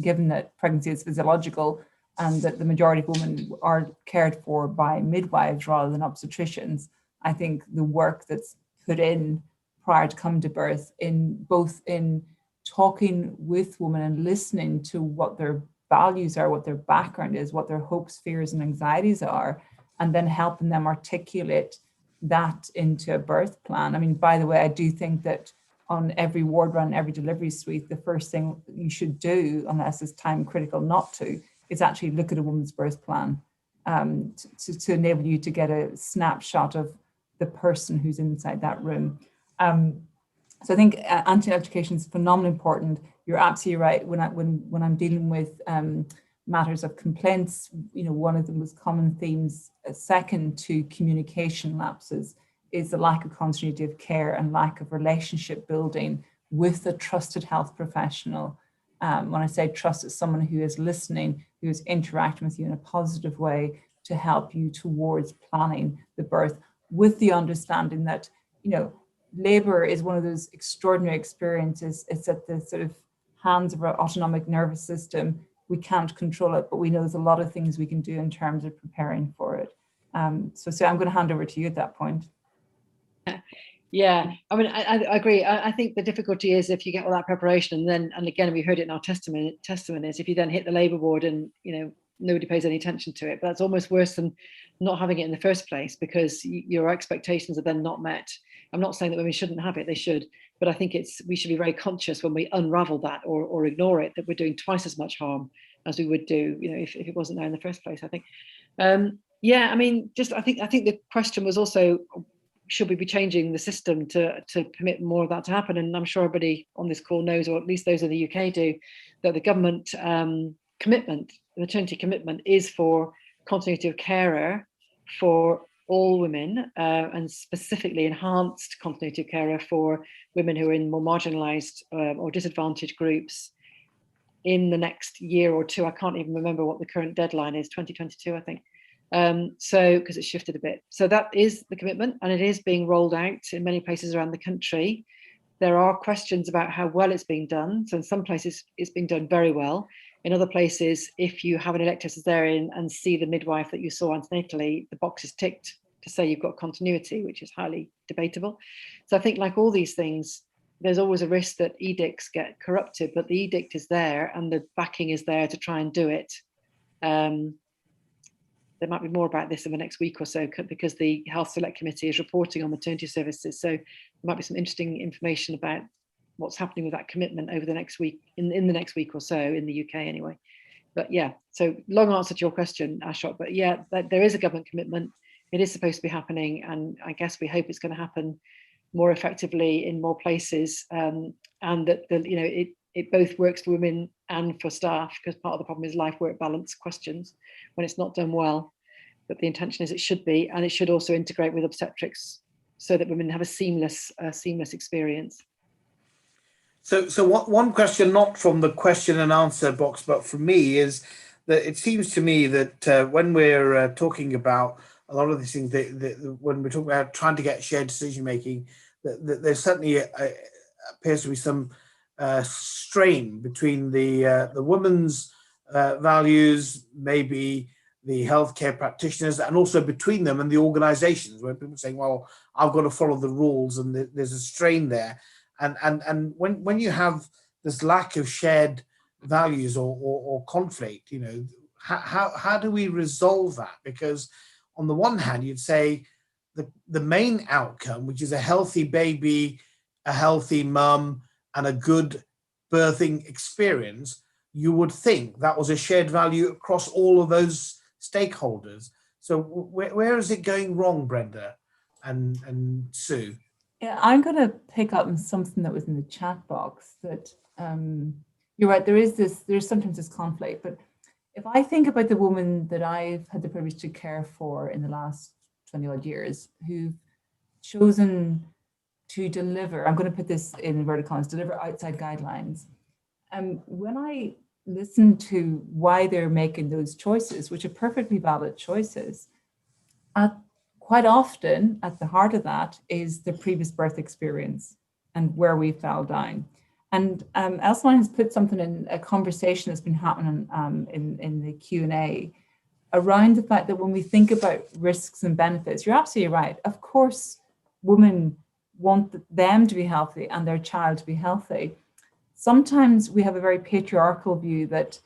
given that pregnancy is physiological and that the majority of women are cared for by midwives rather than obstetricians, I think the work that's put in prior to coming to birth, in both in talking with women and listening to what their values are, what their background is, what their hopes, fears, and anxieties are, and then helping them articulate that into a birth plan. I mean, by the way, I do think that on every ward round, every delivery suite, the first thing you should do, unless it's time critical not to, is actually look at a woman's birth plan to enable you to get a snapshot of the person who's inside that room. So I think antenatal education is phenomenally important. You're absolutely right. When I'm dealing with matters of complaints, one of the most common themes, second to communication lapses, is the lack of continuity of care and lack of relationship building with a trusted health professional. When I say trust, it's someone who is listening, who is interacting with you in a positive way to help you towards planning the birth, with the understanding that, labor is one of those extraordinary experiences. It's at the sort of hands of our autonomic nervous system. We can't control it, but we know there's a lot of things we can do in terms of preparing for it. So I'm going to hand over to you at that point. Yeah, I mean, I agree. I think the difficulty is if you get all that preparation and again, we heard it in our testimonies, if you then hit the labour ward and, nobody pays any attention to it, but that's almost worse than not having it in the first place, because your expectations are then not met. I'm not saying that women shouldn't have it, they should, but I think we should be very conscious when we unravel that or ignore it, that we're doing twice as much harm as we would do, if it wasn't there in the first place, I think. Yeah, I mean, I think the question was also, should we be changing the system to permit more of that to happen? And I'm sure everybody on this call knows, or at least those in the UK do, that the government commitment, the maternity commitment, is for continuity of carer for all women, and specifically enhanced continuity of carer for women who are in more marginalised or disadvantaged groups in the next year or two. I can't even remember what the current deadline is, 2022, I think. So, because it's shifted a bit. So that is the commitment, and it is being rolled out in many places around the country. There are questions about how well it's being done. So in some places it's being done very well. In other places, if you have an elective cesarean and see the midwife that you saw antenatally, the box is ticked to say you've got continuity, which is highly debatable. So I think, like all these things, there's always a risk that edicts get corrupted, but the edict is there and the backing is there to try and do it. There might be more about this in the next week or so, because the Health Select Committee is reporting on maternity services. So there might be some interesting information about what's happening with that commitment over the next week, in the next week or so, in the UK anyway. But yeah, so long answer to your question, Ashok, but yeah, there is a government commitment. It is supposed to be happening, and I guess we hope it's going to happen more effectively in more places, and that it both works for women and for staff, because part of the problem is life-work balance questions when it's not done well. But the intention is it should be, and it should also integrate with obstetrics so that women have a seamless experience. So one question, not from the question and answer box, but from me, is that it seems to me that when we're talking about a lot of these things, when we're talking about trying to get shared decision making, that there certainly appears to be some strain between the woman's values, maybe the healthcare practitioners, and also between them and the organizations, where people are saying, well, I've got to follow the rules, and there's a strain there. And when you have this lack of shared values or conflict, you know, how do we resolve that? Because on the one hand, you'd say the main outcome, which is a healthy baby, a healthy mum, and a good birthing experience, you would think that was a shared value across all of those stakeholders. So where is it going wrong, Brenda and Sue? Yeah, I'm going to pick up on something that was in the chat box that you're right, there's sometimes this conflict, but if I think about the woman that I've had the privilege to care for in the last 20 odd years, who've chosen to deliver, I'm going to put this in inverted commas, deliver outside guidelines. When I listen to why they're making those choices, which are perfectly valid choices, quite often at the heart of that is the previous birth experience and where we fell down. And Elsa has put something in a conversation that's been happening in the Q&A around the fact that when we think about risks and benefits, you're absolutely right. Of course, women want them to be healthy and their child to be healthy. Sometimes we have a very patriarchal view that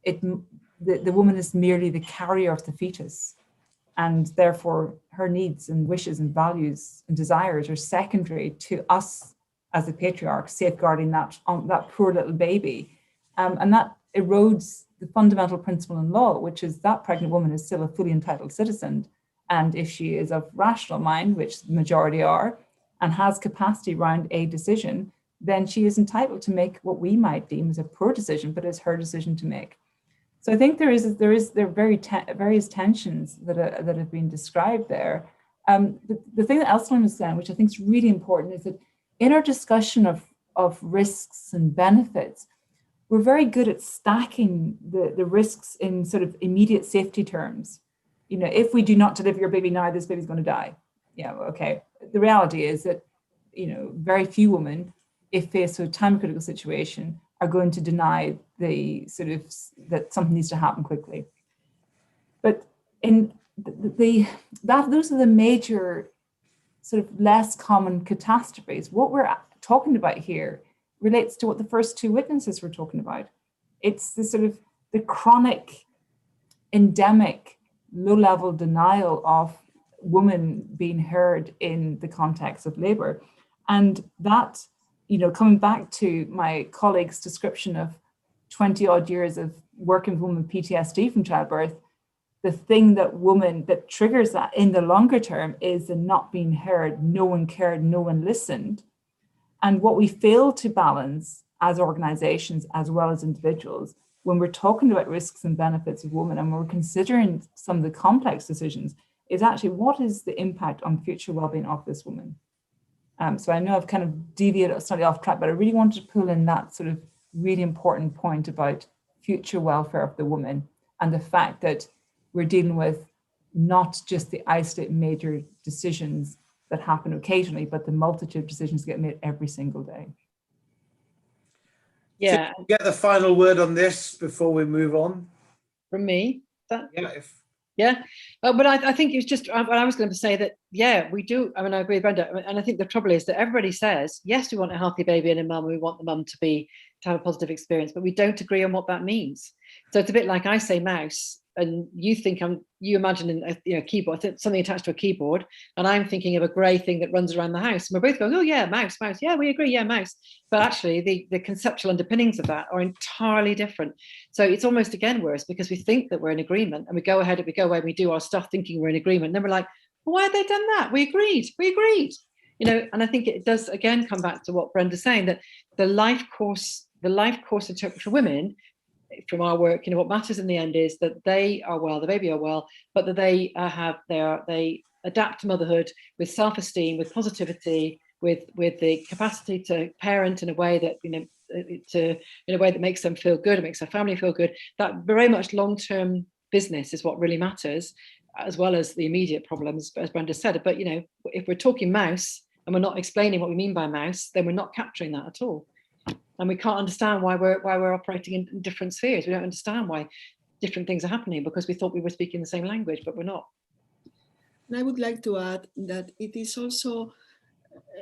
the woman is merely the carrier of the fetus, and therefore her needs and wishes and values and desires are secondary to us as a patriarch safeguarding that poor little baby. And that erodes the fundamental principle in law, which is that pregnant woman is still a fully entitled citizen. And if she is of rational mind, which the majority are, and has capacity around a decision, then she is entitled to make what we might deem as a poor decision, but it's her decision to make. So I think there are various tensions that have been described there. The thing that Elsa was saying, which I think is really important, is that in our discussion of risks and benefits, we're very good at stacking the risks in sort of immediate safety terms. You know, if we do not deliver your baby now, this baby's going to die. Yeah, okay. The reality is that, you know, very few women, if faced with a time critical situation, are going to deny the sort of that something needs to happen quickly. But in those are the major sort of less common catastrophes. What we're talking about here relates to what the first two witnesses were talking about. It's the sort of the chronic, endemic, low-level denial of women being heard in the context of labor. And that, you know, coming back to my colleague's description of 20 odd years of working with women with PTSD from childbirth, the thing that triggers that in the longer term is the not being heard, no one cared, no one listened. And what we fail to balance as organizations as well as individuals, when we're talking about risks and benefits of women and we're considering some of the complex decisions, is actually what is the impact on future well-being of this woman? So I know I've kind of deviated slightly off track, but I really wanted to pull in that sort of really important point about future welfare of the woman and the fact that we're dealing with not just the isolated major decisions that happen occasionally, but the multitude of decisions get made every single day. Yeah. So get the final word on this before we move on. From me? Yeah. But I think it's just what I was going to say that, yeah, we do. I mean, I agree with Brenda. And I think the trouble is that everybody says, yes, we want a healthy baby and a mum. We want the mum to have a positive experience, but we don't agree on what that means. So it's a bit like I say mouse and you think you imagine a keyboard, something attached to a keyboard, and I'm thinking of a grey thing that runs around the house. And we're both going, oh yeah, mouse. Yeah, we agree, yeah, mouse. But actually the conceptual underpinnings of that are entirely different. So it's almost again worse because we think that we're in agreement and we go away and we do our stuff thinking we're in agreement. And then we're like, well, why have they done that? We agreed. You know, and I think it does again come back to what Brenda's saying, that the life course for women from our work, you know, what matters in the end is that they are well, the baby are well, but that they they adapt to motherhood with self-esteem, with positivity, with the capacity to parent in a way that, you know, in a way that makes them feel good, it makes their family feel good. That very much long-term business is what really matters, as well as the immediate problems, as Brenda said. But, you know, if we're talking mouse and we're not explaining what we mean by mouse, then we're not capturing that at all. And we can't understand why we're operating in different spheres. We don't understand why different things are happening because we thought we were speaking the same language, but we're not. And I would like to add that it is also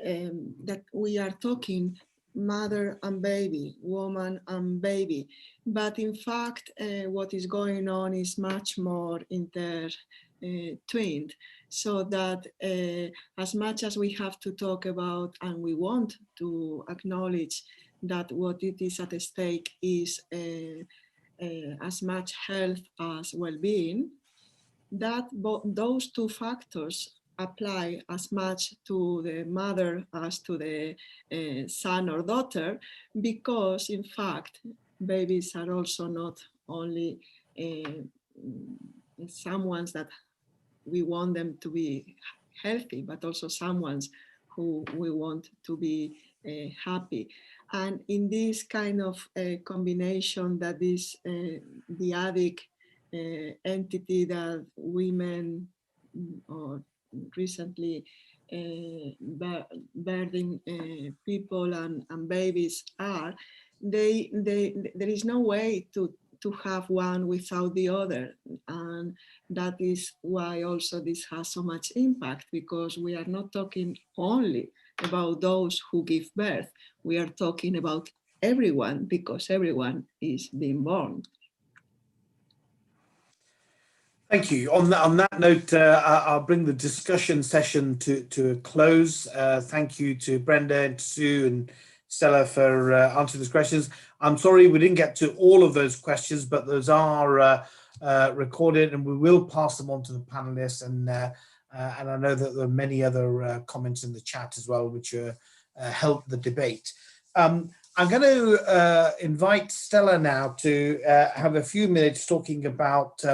that we are talking mother and baby, woman and baby, but in fact what is going on is much more intertwined, so that as much as we have to talk about and we want to acknowledge that what it is at stake is as much health as well-being, that those two factors apply as much to the mother as to the son or daughter, because in fact babies are also not only someone's that we want them to be healthy, but also someone's who we want to be happy. And in this kind of combination, that is the adic entity that women or recently birthing people and babies are, there is no way to have one without the other. And that is why also this has so much impact, because we are not talking only about those who give birth. We are talking about everyone, because everyone is being born. Thank you. On that note, I'll bring the discussion session to a close. Thank you to Brenda and Sue and Stella for answering those questions. I'm sorry we didn't get to all of those questions, but those are recorded and we will pass them on to the panelists. And I know that there are many other comments in the chat as well, which help the debate. I'm going to invite Stella now to have a few minutes talking about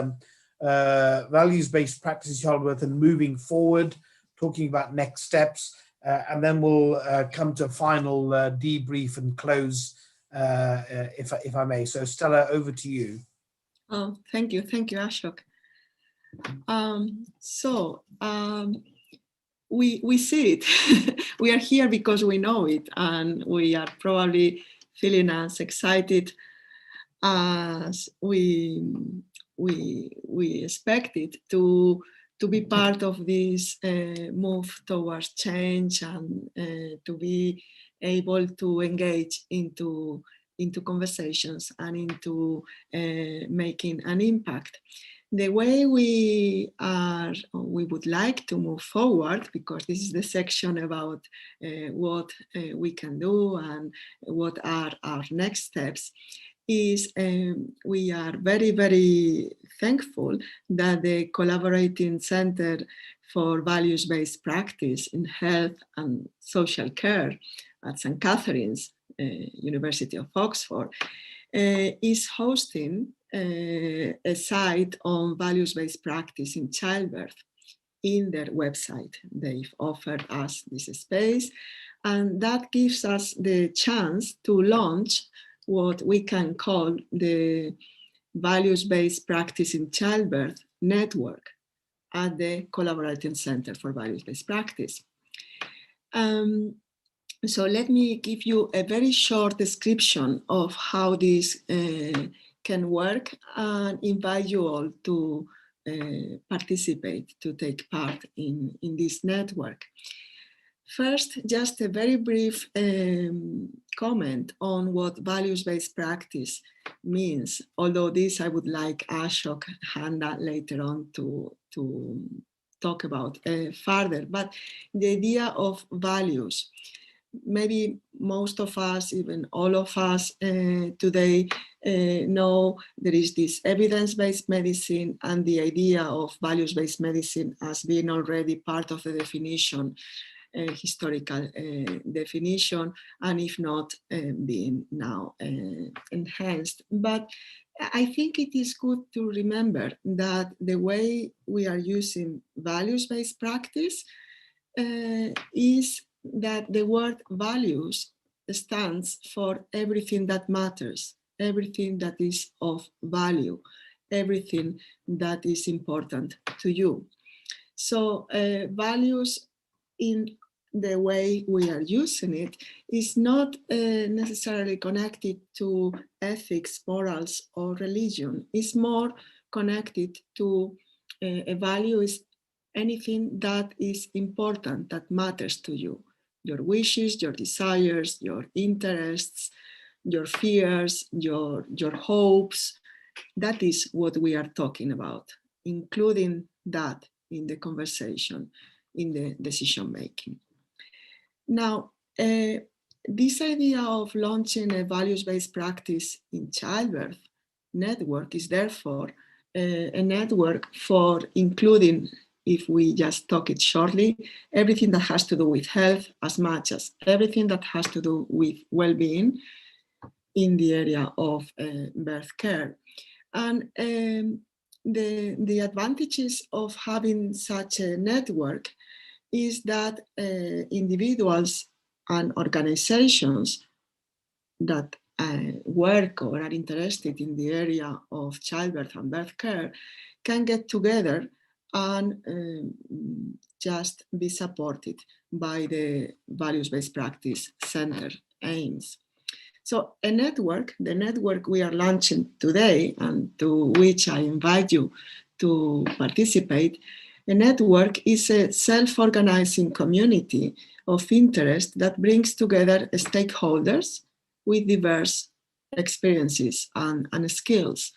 values-based practice childbirth and moving forward, talking about next steps, and then we'll come to a final debrief and close, if I may. So Stella, over to you. Oh, thank you, Ashok. We see it. We are here because we know it, and we are probably feeling as excited as we expected to be part of this move towards change, and to be able to engage into conversations and into making an impact. The way we would like to move forward, because this is the section about what we can do and what are our next steps, is we are very, very thankful that the Collaborating Center for Values-Based Practice in Health and Social Care at St. Catherine's, University of Oxford, is hosting a site on values-based practice in childbirth in their website. They've offered us this space, and that gives us the chance to launch what we can call the Values-Based Practice in Childbirth network at the Collaborating Center for Values-Based Practice. So let me give you a very short description of how this can work, and invite you all to participate, to take part in this network. First, just a very brief comment on what values-based practice means, although this I would like Ashok Handa later on to talk about further. But the idea of values, maybe most of us, even all of us today know there is this evidence-based medicine and the idea of values-based medicine as being already part of the definition, historical definition, and if not, being now enhanced. But I think it is good to remember that the way we are using values-based practice is that the word values stands for everything that matters, everything that is of value, everything that is important to you. So values, in the way we are using it, is not necessarily connected to ethics, morals, or religion. It's more connected to a value is anything that is important, that matters to you, your wishes, your desires, your interests, your fears, your hopes. That is what we are talking about, including that in the conversation, in the decision making. Now, this idea of launching a values-based practice in childbirth network is therefore a network for including, if we just talk it shortly, everything that has to do with health as much as everything that has to do with well-being in the area of birth care. And the advantages of having such a network is that individuals and organizations that work or are interested in the area of childbirth and birth care can get together and just be supported by the values-based practice center aims. So a network, the network we are launching today and to which I invite you to participate, a network is a self-organizing community of interest that brings together stakeholders with diverse experiences and skills.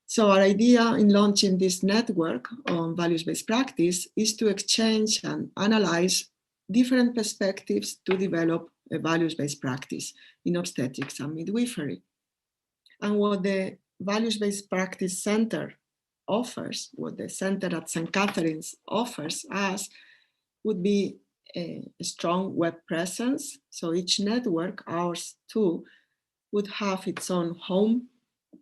So our idea in launching this network on values-based practice is to exchange and analyze different perspectives to develop a values-based practice in obstetrics and midwifery. And what the values-based practice center offers, what the center at St. Catherine's offers us, would be a strong web presence. So each network, ours too, would have its own home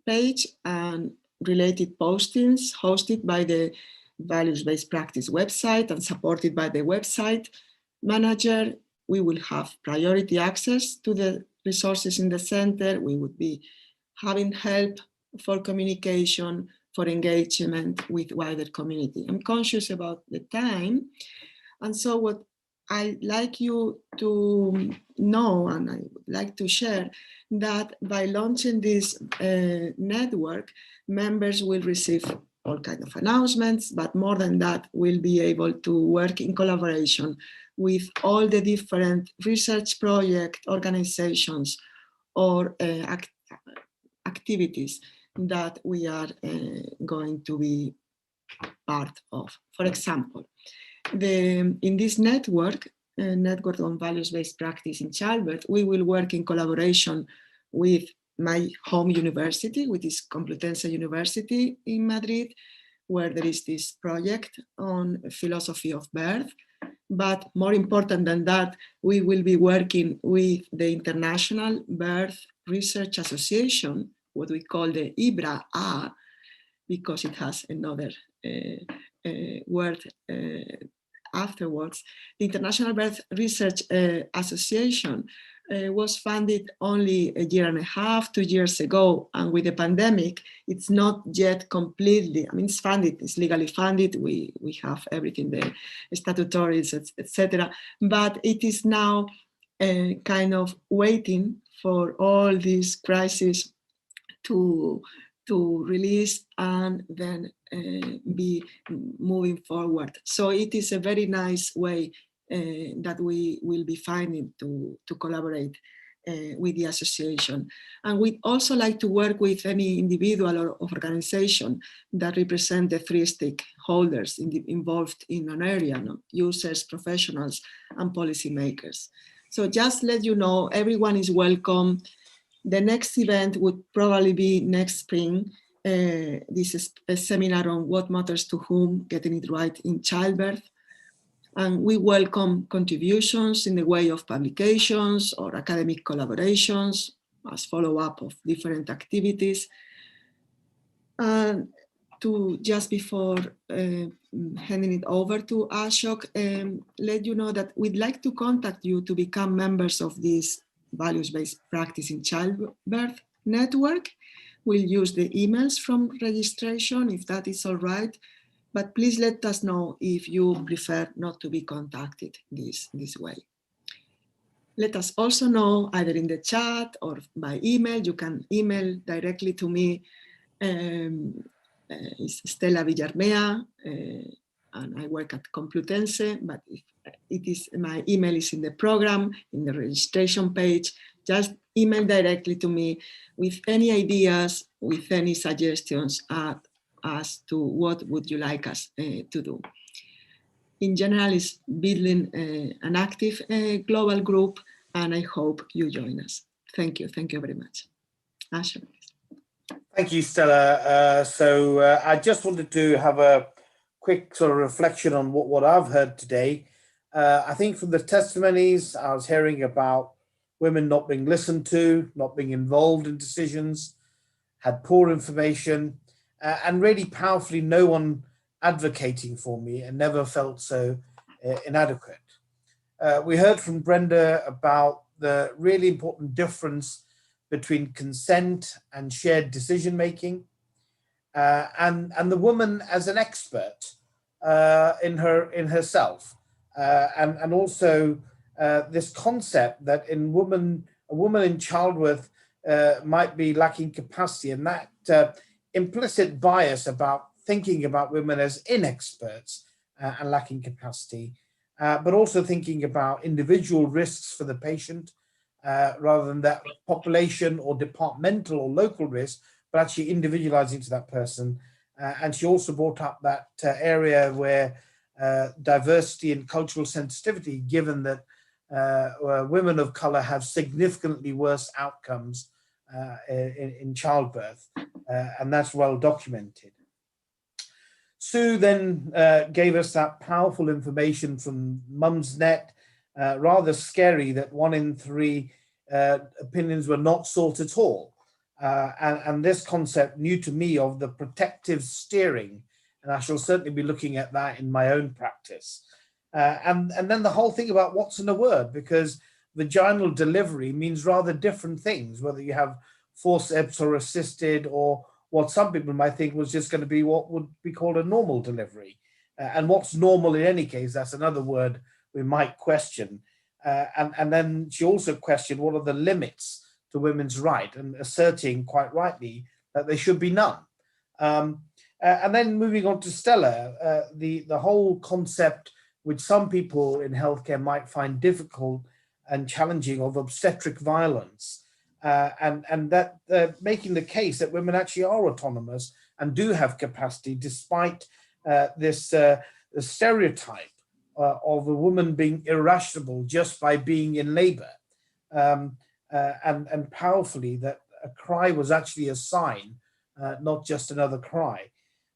page and related postings hosted by the values-based practice website and supported by the website manager. We will have priority access to the resources in the center. We would be having help for communication, for engagement with wider community. I'm conscious about the time. And so what I'd like you to know, and I would like to share, that by launching this network, members will receive all kinds of announcements, but more than that, we'll be able to work in collaboration with all the different research project organizations or activities that we are going to be part of. For example, in this network on values-based practice in childbirth, we will work in collaboration with my home university, which is Complutense University in Madrid, where there is this project on philosophy of birth. But more important than that, we will be working with the International Birth Research Association, what we call the IBRA-A, because it has another word afterwards. The International Birth Research Association was funded only a year and a half, 2 years ago, and with the pandemic, it's not yet completely, I mean, it's funded, it's legally funded, we have everything, the statutories, etc. But it is now kind of waiting for all these crises to release and then be moving forward. So it is a very nice way that we will be finding to collaborate with the association. And we'd also like to work with any individual or organization that represent the 3 stakeholders involved in an area, users, professionals, and policymakers. So just let you know, everyone is welcome. The next event would probably be next spring. This is a seminar on what matters to whom, getting it right in childbirth. And we welcome contributions in the way of publications or academic collaborations as follow-up of different activities. And just before handing it over to Ashok, let you know that we'd like to contact you to become members of this values-based practice in childbirth network. We'll use the emails from registration if that is all right. But please let us know if you prefer not to be contacted this way. Let us also know either in the chat or by email. You can email directly to me. It's Stella Villarmea and I work at Complutense, but if it is, my email is in the program, in the registration page. Just email directly to me with any ideas, with any suggestions as to what would you like us to do. In general, it's building an active global group, and I hope you join us. Thank you very much. Asha. Thank you, Stella. I just wanted to have a quick sort of reflection on what I've heard today. I think from the testimonies, I was hearing about women not being listened to, not being involved in decisions, had poor information, and really powerfully no one advocating for me, and never felt so inadequate. We heard from Brenda about the really important difference between consent and shared decision making, and the woman as an expert in herself, and also this concept that a woman in childbirth might be lacking capacity, and that implicit bias about thinking about women as inexperts and lacking capacity, but also thinking about individual risks for the patient rather than that population or departmental or local risk, but actually individualizing to that person. And she also brought up that area where diversity and cultural sensitivity, given that women of color have significantly worse outcomes in childbirth, and that's well documented. Soo then gave us that powerful information from Mumsnet, rather scary that 1 in 3 opinions were not sought at all. And this concept new to me of the protective steering, and I shall certainly be looking at that in my own practice. And then the whole thing about what's in a word, because vaginal delivery means rather different things, whether you have forceps or assisted, or what some people might think was just going to be what would be called a normal delivery. And what's normal in any case, that's another word we might question. And then she also questioned what are the limits to women's right, and asserting quite rightly that there should be none. And then moving on to Stella, the whole concept which some people in healthcare might find difficult and challenging of obstetric violence. And that making the case that women actually are autonomous and do have capacity, despite this stereotype of a woman being irascible just by being in labor, and powerfully that a cry was actually a sign, not just another cry.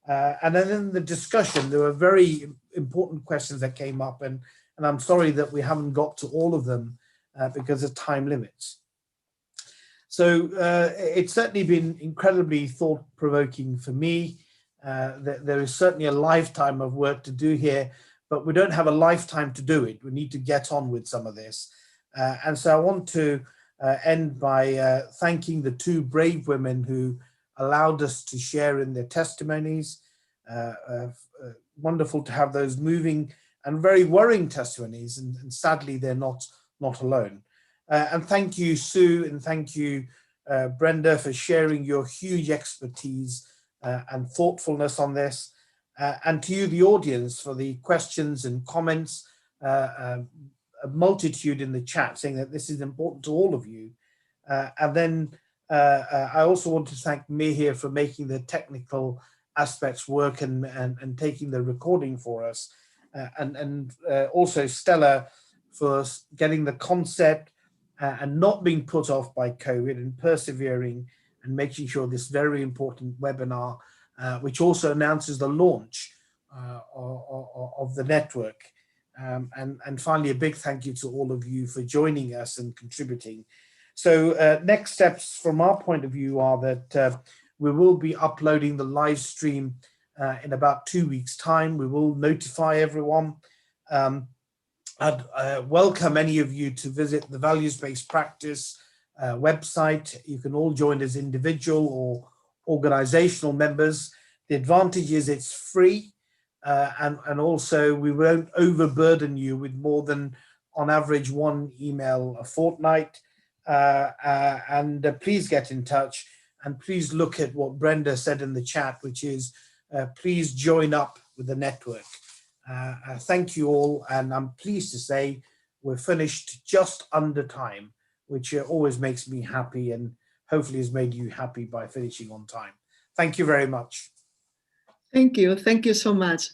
And then in the discussion, there were very important questions that came up, and I'm sorry that we haven't got to all of them because of time limits. So it's certainly been incredibly thought-provoking for me. There is certainly a lifetime of work to do here, but we don't have a lifetime to do it. We need to get on with some of this. And so I want to end by thanking the 2 brave women who allowed us to share in their testimonies. Wonderful to have those moving and very worrying testimonies, and sadly they're not alone. And thank you, Soo, and thank you, Brenda, for sharing your huge expertise and thoughtfulness on this. And to you, the audience, for the questions and comments, a multitude in the chat saying that this is important to all of you. And then I also want to thank Mihir for making the technical aspects work and taking the recording for us. And also Stella for getting the concept and not being put off by COVID, and persevering and making sure this very important webinar, which also announces the launch of the network. And finally, a big thank you to all of you for joining us and contributing. So next steps from our point of view are that we will be uploading the live stream in about 2 weeks' time. We will notify everyone. I'd welcome any of you to visit the values-based practice website. You can all join as individual or organizational members. The advantage is it's free, and also we won't overburden you with more than, on average, 1 email a fortnight. And please get in touch, and please look at what Brenda said in the chat, which is please join up with the network. Thank you all, and I'm pleased to say we're finished just under time, which always makes me happy and hopefully has made you happy by finishing on time. Thank you very much. Thank you so much.